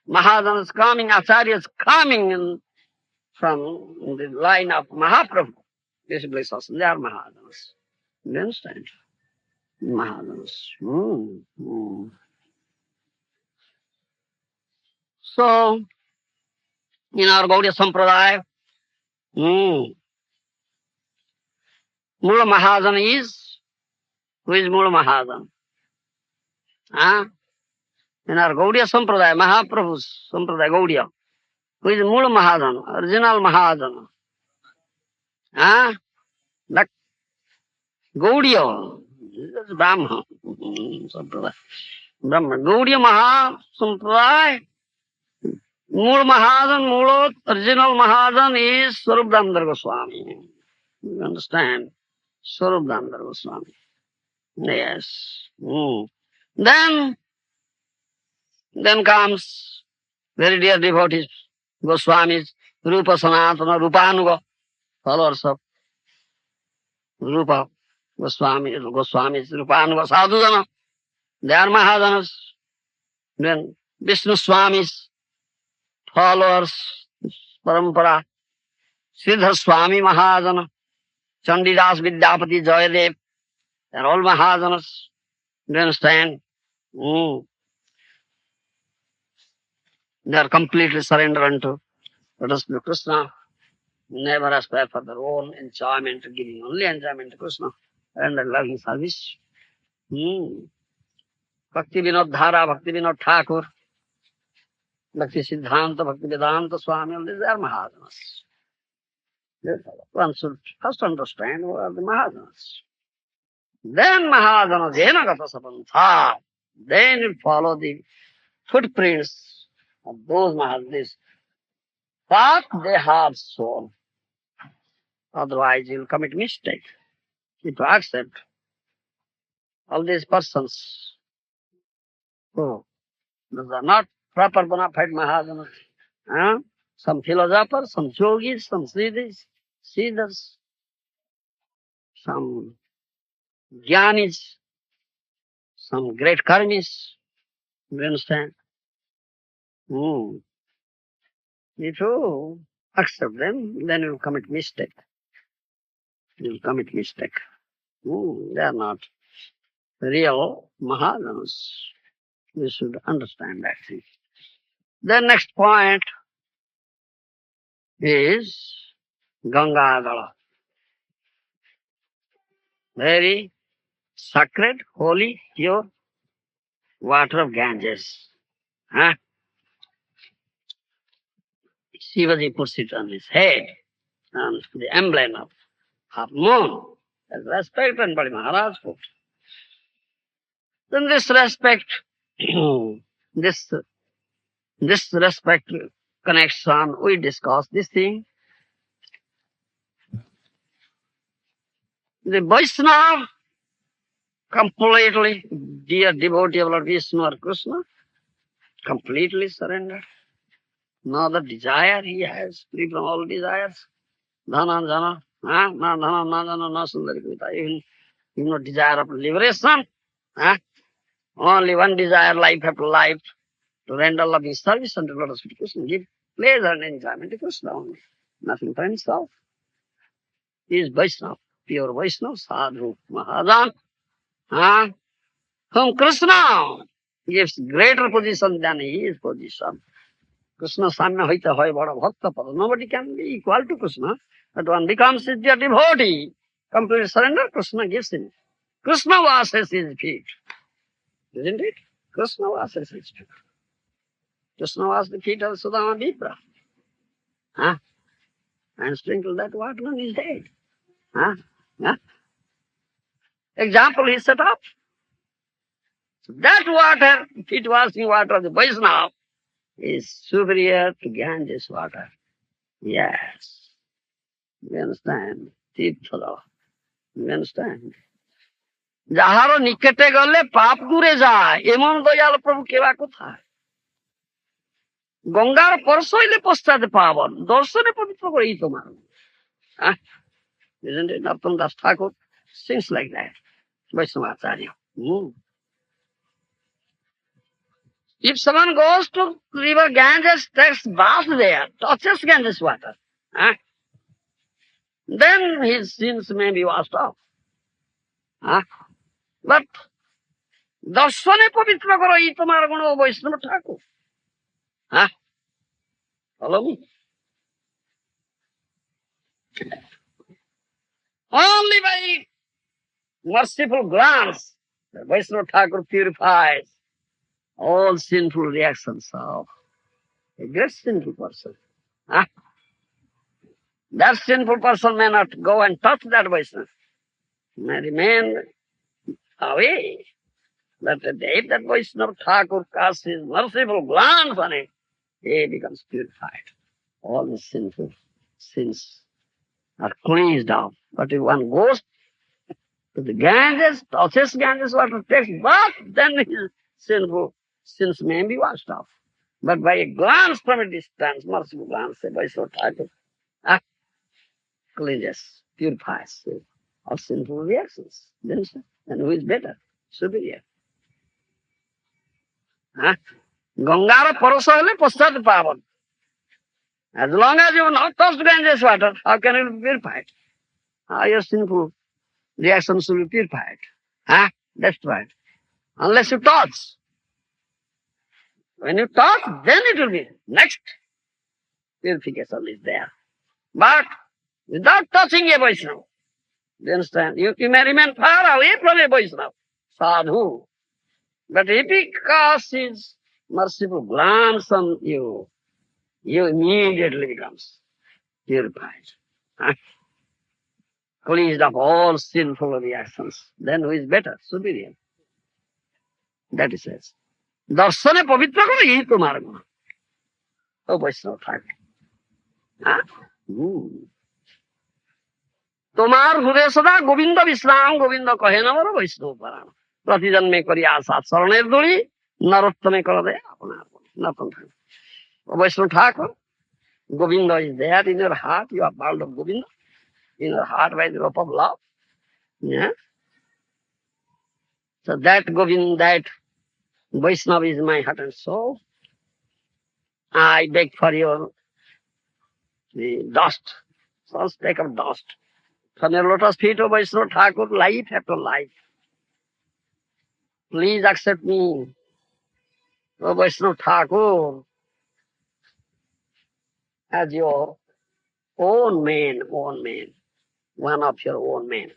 Speaker 1: Mahajanas coming, acharyas coming from the line of Mahaprabhu. Basically, they are Mahajanas. You understand? Mahajanas. So, in our Gaudiya Sampradaya, Mula Mahajana is, who is Mula Mahajana? In our Gaudiya Sampradaya, Mahaprabhu's Sampradaya Gaudiya, who is Mula Mahajana, original Mahajana? That Gaudiya, that's Brahma, Sampradaya. Brahma. Gaudiya Maha Sampradaya, Mula Mahajan, Mula, original Mahajan is Swarup Damodar Goswami. You understand? Swarup Damodar Goswami. Yes. Then comes very dear devotees, Goswamis, Rupa Sanatana, Rupanuga, followers of Rupa Goswamis, Rupanuga, Sadhujana, they are Mahajanas. Then Vishnu Swamis, followers, Parampara, Siddha Swami Mahajana, Chandidas Vidyapati Jayadev, they are all Mahajanas. Do you understand? They are completely surrendered unto Krishna. Never aspire for their own enjoyment, giving only enjoyment to Krishna and loving service. Bhakti Vinod Dhara, Bhakti Vinod Thakur, Bhakti Siddhanta, Bhakti Vedanta Swami, all these are Mahajanas. One should first understand who are the Mahajanas. Then Mahajanas, Jena Gata Sapantha, then you follow the footprints of those Mahajanas, what they have shown. Otherwise, you'll commit mistake. If you accept all these persons who those are not proper bona fide Mahajanas, some philosophers, some yogis, some siddhas, some jnanis, some great karmis. You understand? If you accept them, then you'll commit mistake. You'll commit mistake. They are not real Mahajanas. You should understand that thing. The next point is Gangadhala. Very sacred, holy, pure water of Ganges. Shivaji puts it on his head, and the emblem of moon. That's respect and Bali Maharaj put. Then this respect, this respect connection, we discuss this thing. The Vaishnava, completely dear devotee of Lord Vishnu or Krishna, completely surrendered. No other desire he has, free from all desires. Dhana, jana, na dhana, na jana, na sundari kavita. Even no desire of liberation. Only one desire, life after life, to render loving service unto Lord Sri Krishna, give pleasure and enjoyment to Krishna only. Nothing for himself. He is Vaishnava, pure Vaishnava, Sadhu, Mahajan, whom Krishna gives greater position than his position. Krishna Samya Hoita Hoy Bada Bhakta Pada. Nobody can be equal to Krishna. But one becomes his dear devotee, complete surrender, Krishna gives him. Krishna washes his feet. Isn't it? Krishna washes his feet. Krishna washed the feet of Sudama Vipra. And sprinkled that water on his head. Example he set up. So that water, feet washing water of the Vaishnava, is superior to Ganges water. Yes. You understand? Tirthala. You understand? যাহার নিকটে গেলে পাপ দূরে যায় এমন দয়াল প্রভু কেবা কোথায় গঙ্গার পরশ হইলে পশ্চাতে পাবন, দর্শনে পবিত্র করেই তোমার। Isn't it? Narottam Das Thakur sings like that, Vaishnavacharya. If someone goes to river Ganges, takes bath there, touches Ganges water, then his sins may be washed off. But দর্শনে পবিত্র করো এই তোমার গুণ বৈষ্ণব ঠাকুর। Follow me? Only by merciful glance, the Vaishnava Thakur purifies all sinful reactions of a great sinful person. That sinful person may not go and touch that Vaishnava, may remain away. But if that Vaishnava Thakur casts his merciful glance on it, he becomes purified. All the sinful sins are cleansed off. But if one goes to the Ganges, touches Ganges water, takes bath, then his sinful sins may be washed off. But by a glance from a distance, merciful glance, by so Thakur, cleanses, purifies all sinful reactions. Then who is better? Superior. Gangara Parosa hole Pastat Pavan. As long as you have not touched Ganges water, how can it be purified? How your sinful reactions will be purified? That's right. Unless you touch. When you touch, then it will be. Next purification is there. But without touching a Vaishnava, you understand? You may remain far away from a Vaishnava, sadhu. But if he casts his merciful glance on you, you immediately becomes purified. Cleansed of all sinful reactions. Then who is better? Superior. That he says. দর্শনে পবিত্র করো এই তোমার গুণ, ও বৈষ্ণব ঠাকুর। তোমার হৃদয় সদা গোবিন্দ বিশ্রাম, গোবিন্দ কহে নমর বৈষ্ণব পরাণ। প্রতি জন্মে করি আশা চরণের দড়ি, নরোত্তমে কর দে আপনার নতুন ঠাকুর। ও বৈষ্ণব ঠাকুর, Govinda is there in your heart. You are bound of Govinda in your heart by the rope of love. Yeah. So that Govinda, that Vaishnava is my heart and soul. I beg for the dust, some speck of dust from your lotus feet, O Vaishnava Thakur, life after life. Please accept me, O Vaishnava Thakur, as your own man, one of your own men.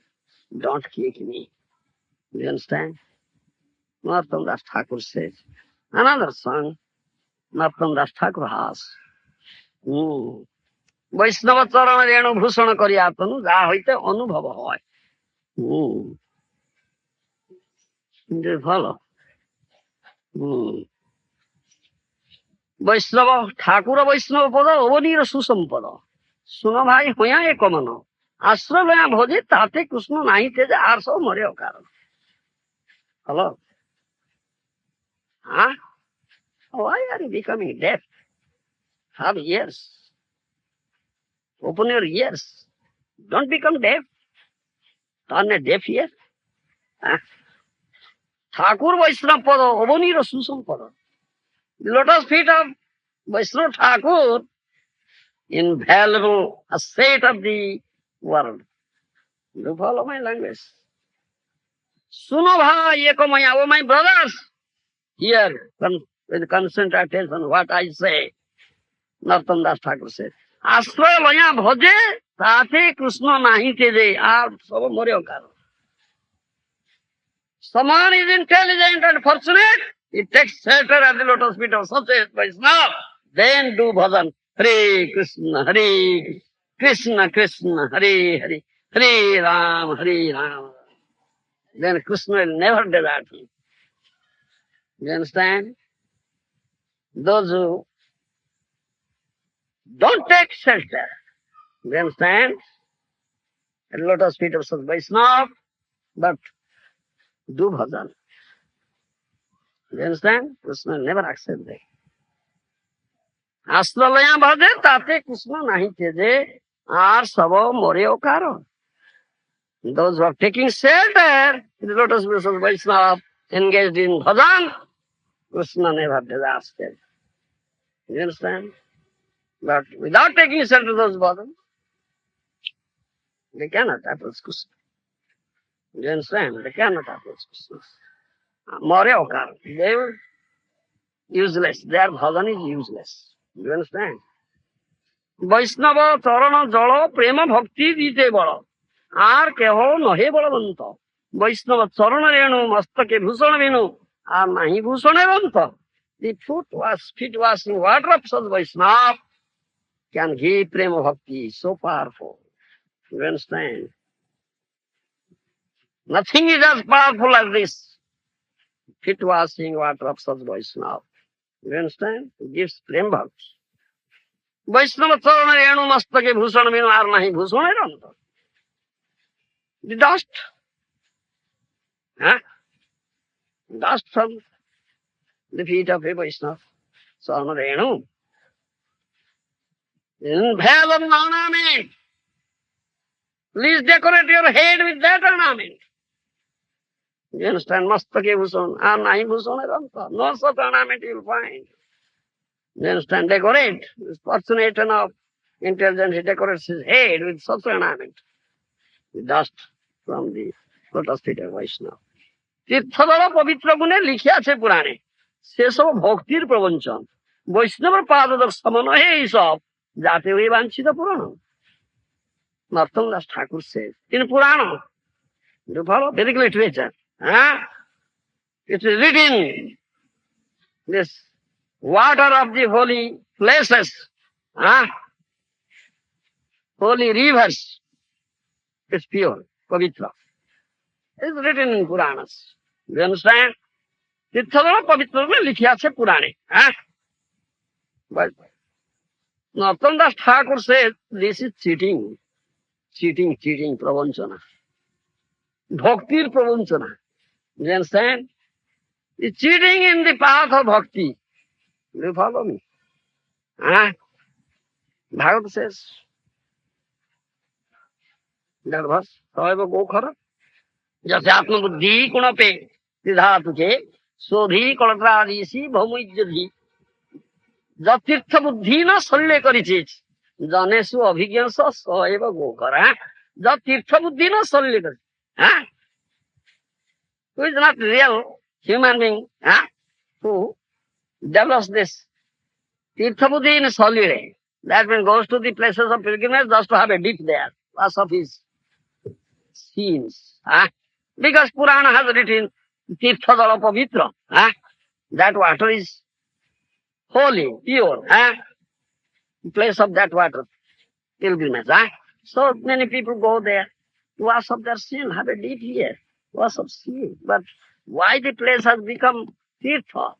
Speaker 1: Don't kick me. You understand? Narottam Das Thakur says. Another song, Narottam Das Thakur has. বৈষ্ণব চরণ রেণু ভূষণ করিয়া তনু, যা হইতে অনুভব হয়। ভালো। বৈষ্ণব ঠাকুর বৈষ্ণব পদ অবনীর সুসম্পদ, শুন ভাই হইয়া এক মন, আশ্রয় লয়া ভোজে তাতে কৃষ্ণ নাহিতে যে আর সব মরে কারণ। Hello, why are you becoming deaf? Have ears. Open your ears. Don't become deaf. Turn a deaf ear. ঠাকুর বৈষ্ণব পদ অবনীর সুসম্পদ. The lotus feet of Vaishnava Thakur, invaluable asset of the world. You follow my language? Suno bhai ekomaya, oh my brothers, hear with constant attention what I say. Narottam Das Thakur says, আশ্রয় লয়া ভজে তাতে কৃষ্ণ নাহিতে যে আর সব মরেও কারণ। Someone is intelligent and fortunate, he takes shelter at the lotus feet of such a Vaishnava, then do bhajan. Hare Krishna, Krishna, Hare Hare, Hare Ram, Hare Ram. Then Krishna will never desert him. You understand? Those who don't take shelter, you understand? At the lotus feet of such Vaishnava, but do bhajan. You understand? Krishna will never accept that. আশ্রলয়া বাদে তাতে কৃষ্ণ নাহিতে যে আর সব মরে অকার those who are taking shelter in the lotus feet of Vaishnava engaged in bhajan Krishna never disaster. You understand? But without taking shelter of those bhajan they cannot approach Krishna. You understand? They cannot approach Krishna. More ọকার, they were useless. Their bhajan is useless. You understand? বৈষ্ণব চরণ জল প্রেম ভক্তি দিতে বড় আর কেহ নহে বলবন্ত বৈষ্ণব চরণ রেণু মস্তকে ভূষণ বেণু আর নাহি ভূষণের অন্ত দি feet washing water of such Vaishnava can give prema bhakti so powerful. You understand? Nothing is as powerful as this feet washing water of such Vaishnava. You understand? It gives prema bhakti. বৈষ্ণব চরণ রেণু মস্তকে ভূষণ বেণু আর নাহি ভূষণের অন্ত the dust, huh? Dust from the feet of a Vaishnava. Sarna Renu. In veil of ornament. Please decorate your head with that ornament. You understand? Mastake bhusan, nahi bhusan eranta. No such ornament you will find. You understand? Decorate. This fortunate enough, intelligent, he decorates his head with such ornament. The dust from the lotus feet of Vaishnava. তীর্থদল পবিত্র গুণে লিখে আছে পুরাণে সেসব ভক্তির প্রবঞ্চন বৈষ্ণবের পাদদক সমন্বয়ে এইসব যাতে ওই বাঞ্ছিত পুরাণ নর্তন দাস ঠাকুর সে তিনি পুরাণ ভালো ভেদিক লিটারেচার হ্যাঁ it is written this water of the holy places হ্যাঁ হোলি রিভার্স ইটস পিওর পবিত্র is written in Puranas You understand? তীর্থদল পবিত্র গুণে লিখে আছে পুরাণে হ্যাঁ নর্তন Das Thakur say this is cheating প্রবঞ্চনা ভক্তির প্রবঞ্চনা You understand? It's cheating in the path of bhakti. Do you follow me? Bhagavad says that verse, however go khara जैसे आत्मबुद्धि गुण पे सिद्धातु के शोधी कलत्रादीसी भौमुज्यधि जब तीर्थ बुद्धि न शल्य करिछे जनेसु अभिज्ञ सएव गोकर जब तीर्थ बुद्धि न शल्य कर who is not real human being who develops this tirtha buddhi in solid that means goes to the places of pilgrimage just to have a dip there wash of his sins because Purana has written tirtha dala pavitra that water is holy pure place of that water pilgrimage so many people go there to wash of their sin have a dip here wash of sin but why the place has become tirtha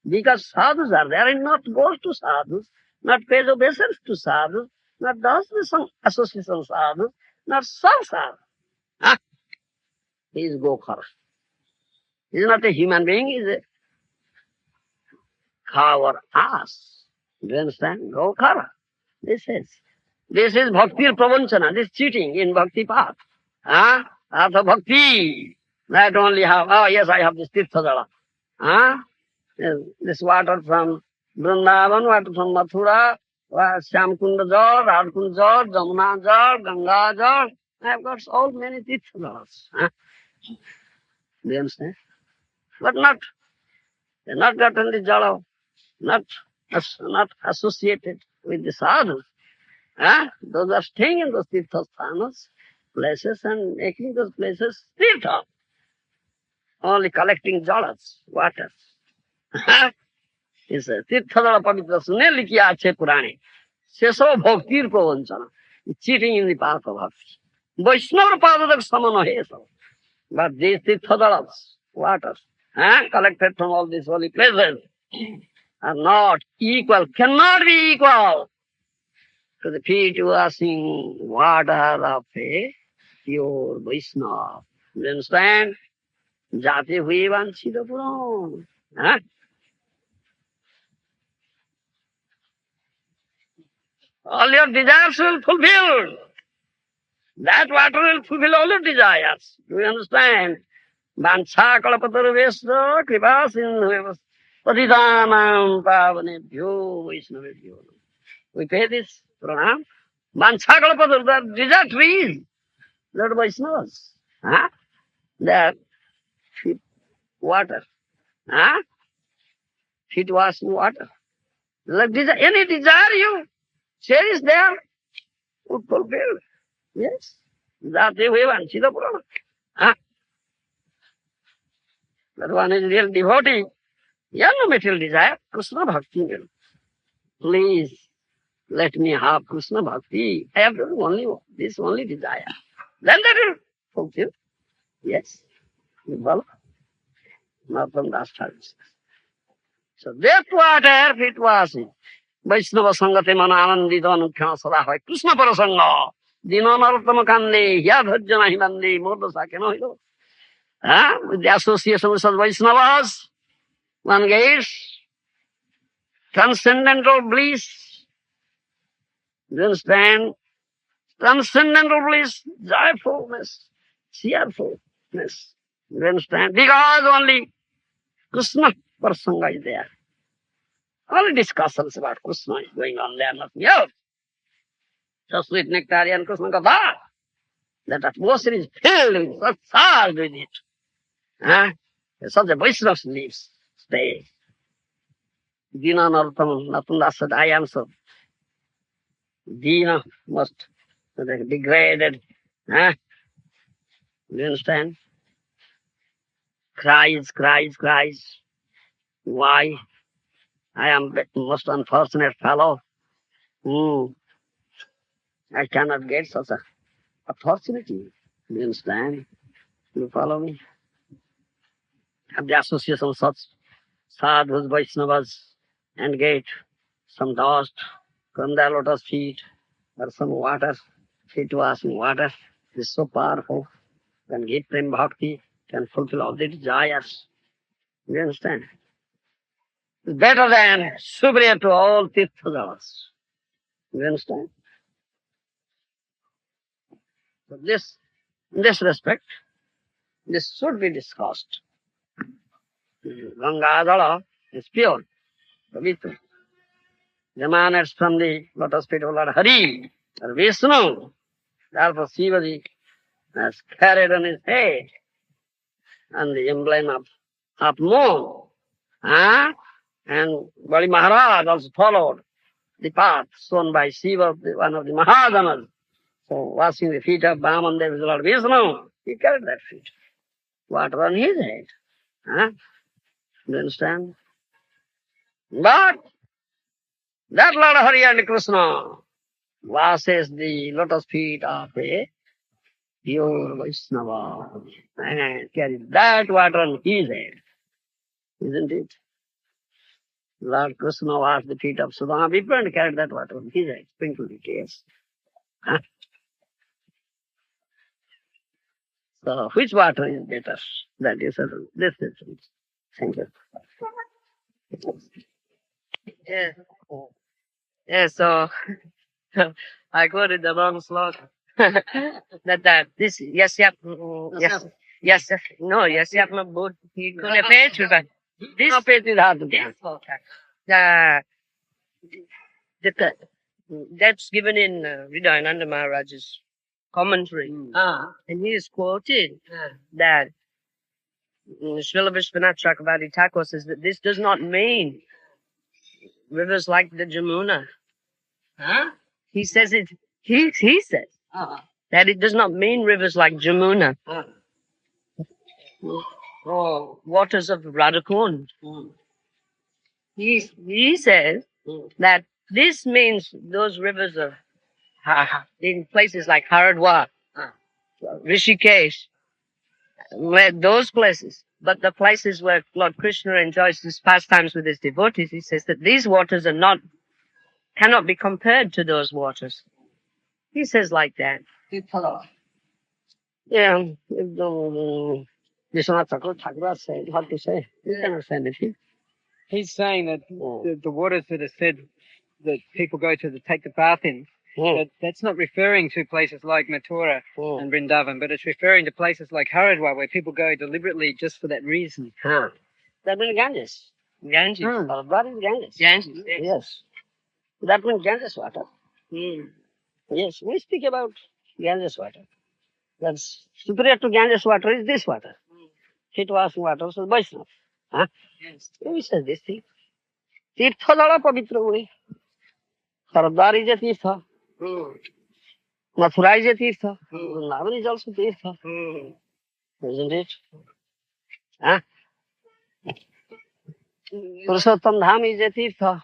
Speaker 1: because sadhus are there and not goes to sadhus not pays obeisance to sadhus not does some association sadhus not some sadhus he is Gokhara. He is not a human being, he is a cow or ass. Do you understand? Gokhara. This is bhakti pravanchana, this cheating in bhakti path. Atha bhakti. That only have, yes, I have this tirthadala. This water from Vrindavan, water from Mathura, Shyamkunda Jal, Radhakunda Jal, Jamuna Jal, Ganga Jal. I have got so many tirthadalas. Do you understand? But not gotten the jala, not associated with the sadhus. Those are staying in those tirthasthanas, places and making those places tirtha. Only collecting jalas, waters. Is a tirthadala pavitra sune likhiya ache purane. Seso bhaktir pravanchana. Cheating in the path of bhakti. Vaishnava padadak samana he so. But these tirthadalas, waters, collected from all these holy places are not equal, cannot be equal to the feet washing water of a pure Vaishnava. You understand? Jate hui vanchita puran. All your desires will fulfill. That water will fulfill all your desires. Do you understand? Vancha kalpatarvesya kripa sindhu patitanam pavanebhyo vaishnavebhyo. We pay this pranam. Vancha kalpatarvesya, these are trees. Lord Vaishnavas. Huh? They are fit water. Huh? Fit washing water. Like any desire you cherish there would fulfill. Yes. That way Vanchita Purana. Huh? That one is real devotee. He has no material desire. Krishna Bhakti. Please let me have Krishna Bhakti. I have only this only desire. Then that will fulfill. Yes. You follow? Not from that service. So that water fit washing. Vaishnava Sangate Mana Anandita Anukhya Sada Hoy Krishna Parasanga. Dino Narottama Kande, Yadhajjana Himande, Murdasa Keno. With the association with such Vaishnavas, one gets transcendental bliss. You understand? Transcendental bliss, joyfulness, cheerfulness. You understand? Because only Krishna Parasanga is there. All discussions about Krishna is going on there, nothing else. Just with nectarian Krishna Katha. That atmosphere is filled with such charged with it. Such a Vaishnava lives, stays. Dina Narottam Natanda said, I am so. Dina must degraded. You understand? Cries. Why? I am the most unfortunate fellow. I cannot get such a opportunity. You understand? You follow me? Have the association of such sadhus, Vaishnavas, and get some dust from their lotus feet or some water, feet washing water. It is so powerful. Can give prem bhakti, can fulfill all the desires. You understand? It's better than superior to all tirthajalas. You understand? So in this respect, this should be discussed. Gangadhala is pure, pavitra. Emanates from the lotus feet of Lord Hari or Vishnu. Therefore Shivaji has carried on his head and the emblem of moon. And Bali Maharaj also followed the path shown by Shiva, one of the Mahadanas. So washing the feet of Brahman, there is Lord Vishnu. He carried that feet. Water on his head. You understand? But that Lord Hari and Krishna washes the lotus feet of a pure Vaishnava and carries that water on his head. Isn't it? Lord Krishna washed the feet of Sudama Vipra and carried that water on his head, sprinkled it, yes. So which water is better? That is this difference. Thank you.
Speaker 2: Yeah. Yeah, so I quoted the wrong slogan. that this yes yep yes no yes yep no both he couldn't pay to but this
Speaker 1: No pay is hard to get.
Speaker 2: the the that's given in Hridayananda Maharaj's commentary, and he is quoted that Srila Vishwanath Chakravarti Thakur says that this does not mean rivers like the Jamuna. He says it. He says that it does not mean rivers like Jamuna, or waters of Radhakund. He says that this means those rivers of in places like Haridwar, Rishikesh, where those places. But the places where Lord Krishna enjoys his pastimes with his devotees, he says that these waters cannot be compared to those waters. He says like that. Yeah, Vishwanath Thakur said, how to say? You can understand it.
Speaker 3: He's saying that the waters that are said that people go to take the bath in, that's not referring to places like Mathura and Vrindavan, but it's referring to places like Haridwar where people go deliberately just for that reason.
Speaker 1: That means Ganges.
Speaker 2: Ganges.
Speaker 1: Haridwar is Ganges.
Speaker 2: Ganges.
Speaker 1: Yes. That means Ganges water. Yes, we speak about Ganges water. That's superior to Ganges water is this water. Feet washing water, so Vaishnava. Huh?
Speaker 2: Yes.
Speaker 1: Who says this thing? Tirtha jala pavitra hue. Haridwar is a tirtha. Mathura is a tirtha. Vrindavan is also tirtha. Isn't it? Huh? Purushottam Dham is a tirtha.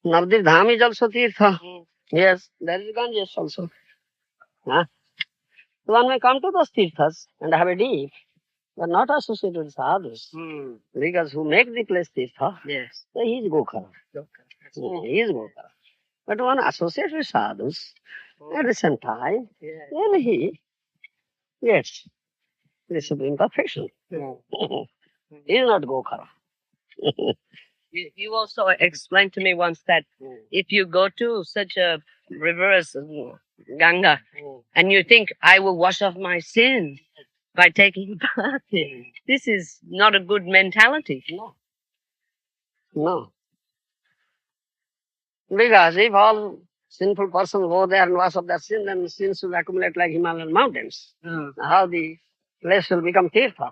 Speaker 1: Navadip Dham is also tirtha. Yes, there is Ganges also. Huh? So one may come to those tirthas and have a dip, but not associated with sadhus. Because who make the place tirtha,
Speaker 2: Yes.
Speaker 1: so he is Gokhara. He is Gokhara. But one associates with sadhus at the same time, then he gets the supreme perfection. He is not Gokhara.
Speaker 2: You also explained to me once that if you go to such a river as Ganga and you think, I will wash off my sins by taking a bath here, this is not a good mentality.
Speaker 1: No. No. Because if all sinful persons go there and wash off their sin, then sins will accumulate like Himalayan mountains. How the place will become tirtha?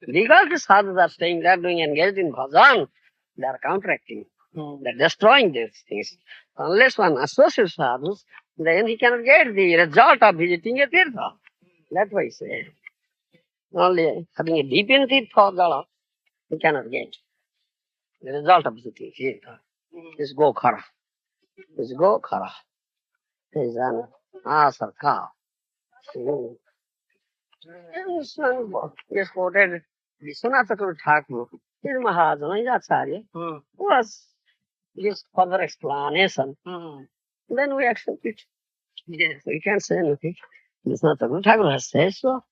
Speaker 1: Because the sadhus are staying there doing engaged in bhajan, they are counteracting. They're destroying these things. Unless one associates sadhus, then he cannot get the result of visiting a tirtha. That's why I say. Only having a deep in tirtha jala, he cannot get the result of visiting tirtha. Is Gokhara. Is Gokhara. Is an asar cow. Yes, quoted Vishwanath Thakur, his Mahajana, his Acharya, was just further explanation. Then we accept it. Yes, we can't say anything. Vishwanath Thakur has said so.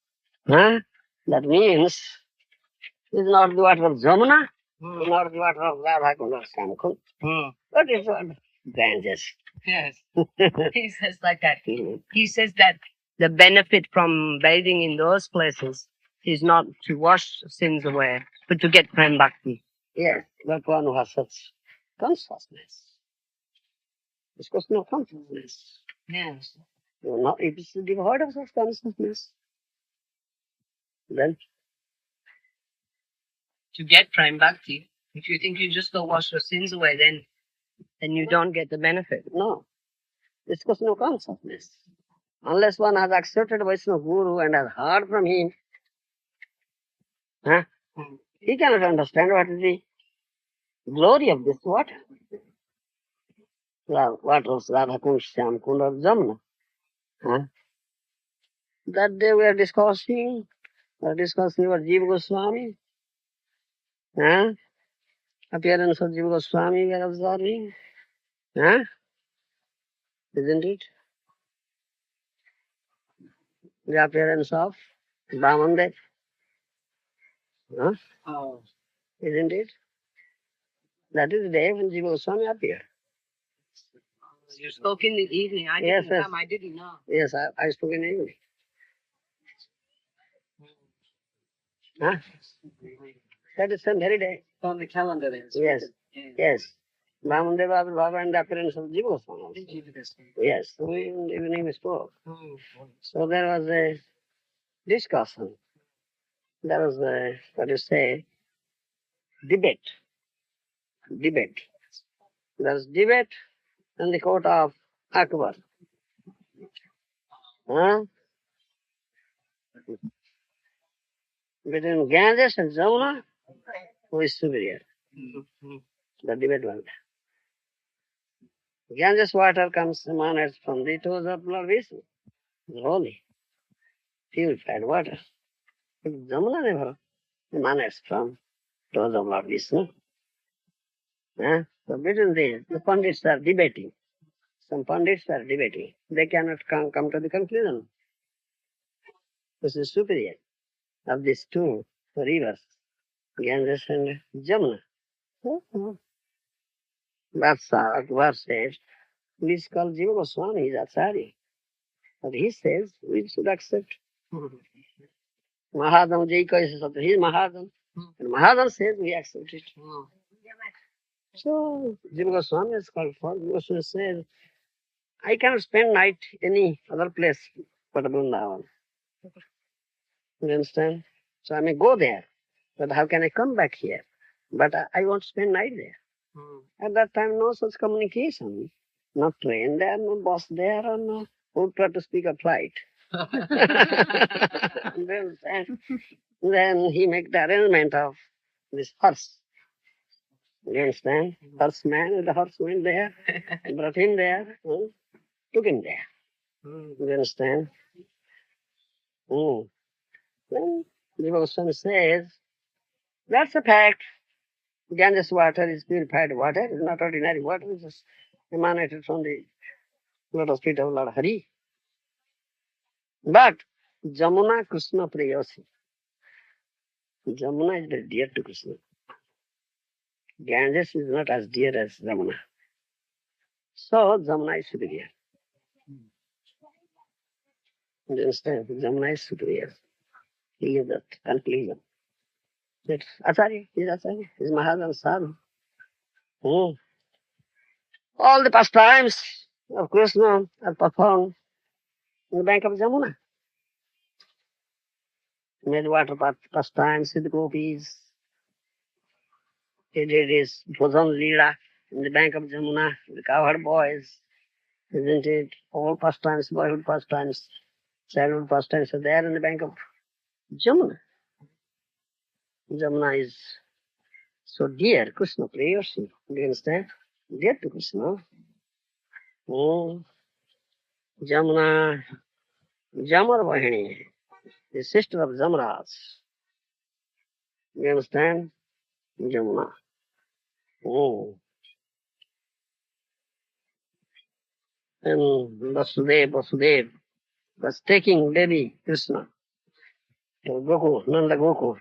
Speaker 1: Huh? That means it's not the water of Jamuna, not the water of Radhakund or Samkund, but it's what Ganges.
Speaker 2: Yes. He says like that. He says that the benefit from bathing in those places is not to wash sins away, but to get prem bhakti.
Speaker 1: Yes, but one who has such consciousness. It's question of consciousness.
Speaker 2: Yes.
Speaker 1: You're not, it is devoid of such consciousness. Then,
Speaker 2: To get prem bhakti, if you think you just go wash your sins away, then you don't get the benefit.
Speaker 1: no, it's question of consciousness. Unless one has accepted Vaishnava Guru and has heard from him, huh, he cannot understand what is the glory of this water. What was Radhakund, Shyamkund or Jamna? Huh? That day we are discussing about Jiva Goswami. Huh? Appearance of Jiva Goswami we are observing. Huh? Isn't it? The appearance of Vamandev. Huh? Isn't it? That is the day when Jiva Goswami appeared.
Speaker 2: You spoke in the evening. I
Speaker 1: Yes,
Speaker 2: didn't
Speaker 1: yes.
Speaker 2: come. I didn't know.
Speaker 1: Yes, I spoke in English. Huh? That is same very day.
Speaker 3: On the calendar then.
Speaker 1: Yes, yes. Vamandev Baba and the appearance of Jiva Goswami also. Yes, so we in the evening we spoke. So there was a discussion. There was a, what do you say, debate. Debate. There was debate in the court of Akbar. Huh? Between Ganges and Jamuna, who is superior? The debate went. Ganges water comes emanates from the toes of Lord Vishnu. It's holy, purified water. But Jamuna never emanates from toes of Lord Vishnu. Huh? So between these, the pundits are debating. Some pundits are debating. They cannot come to the conclusion. This is superior of these two rivers, Ganges and Jamuna. That's Akbar says, please call Jiva Goswami, he's Acharya. But he says, we should accept. Mahadan Jai says, he's Mahadan. And Mahadan says, we accept it. So, Jiva Goswami is called for. Jiva Goswami says, I cannot spend night any other place but Vrindavan. You understand? So I may go there, but how can I come back here? But I want to spend night there. At that time, no such communication. No train there, no bus there, or no who try to speak a flight. then he make the arrangement of this horse. You understand? Horseman and the horse went there, brought him there, took him there. You understand? Then Jiva Goswami says, that's a fact. Ganges water is purified water, it's not ordinary water, it's just emanated from the lotus feet of Lord Hari. But Jamuna Krishna Prayasi. Jamuna is very dear to Krishna. Ganges is not as dear as Jamuna. So Jamuna is superior. You understand? Jamuna is superior. He gives that conclusion. That's Acharya, he's Mahajan son. All the pastimes of Krishna are performed in the bank of Jamuna. He made water pastimes with the gopis. He did his Bhojan Leela in the bank of Jamuna, the cowherd boys, isn't it? All pastimes, boyhood pastimes, childhood pastimes are there in the bank of Jamuna. Jamuna is so dear, Krishna Prayasi. Do you understand? Dear to Krishna. Jamuna, Jamar Vahini, the sister of Jamraj. You understand? Jamuna. And Vasudev was taking baby Krishna to Gokul, Nanda Gokul.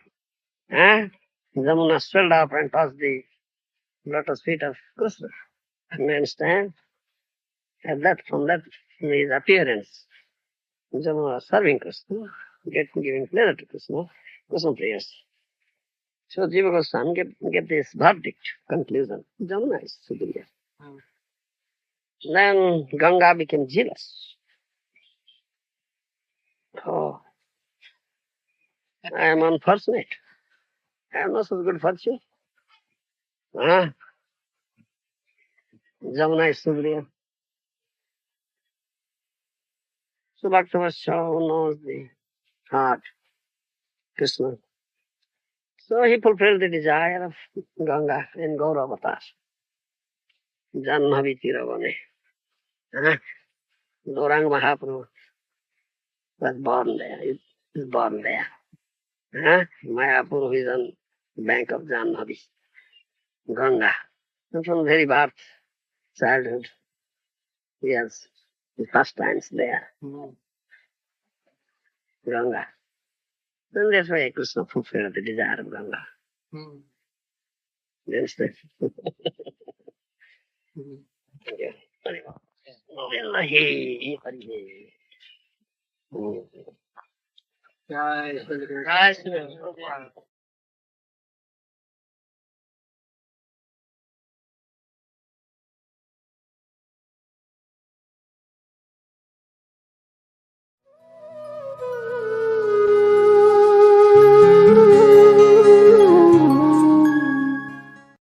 Speaker 1: Jamuna swelled up and touched the lotus feet of Krishna. You understand? And from that his appearance, Jamuna was serving Krishna, giving pleasure to Krishna, Krishna prayers. So Jiva Goswami get this verdict, conclusion. Jamuna is superior. Then Ganga became jealous. Oh, I am unfortunate. I have no such good fortune. Jamuna is superior. So Bhaktavasya knows the heart, Krishna. So he fulfilled the desire of Ganga in Gaura Avatar. Janmavi Tiravane. Gauranga Mahaprabhu was born there. He is born there. Mayapur is on the bank of Janmavi, Ganga. And from very birth, childhood, he has the pastimes there, Ganga. And that's why Krishna fulfilled the desire of Ganga. Yes, that's yeah. Hari Hari.
Speaker 3: Jai Shri Krishna.
Speaker 2: Jai Shri Krishna.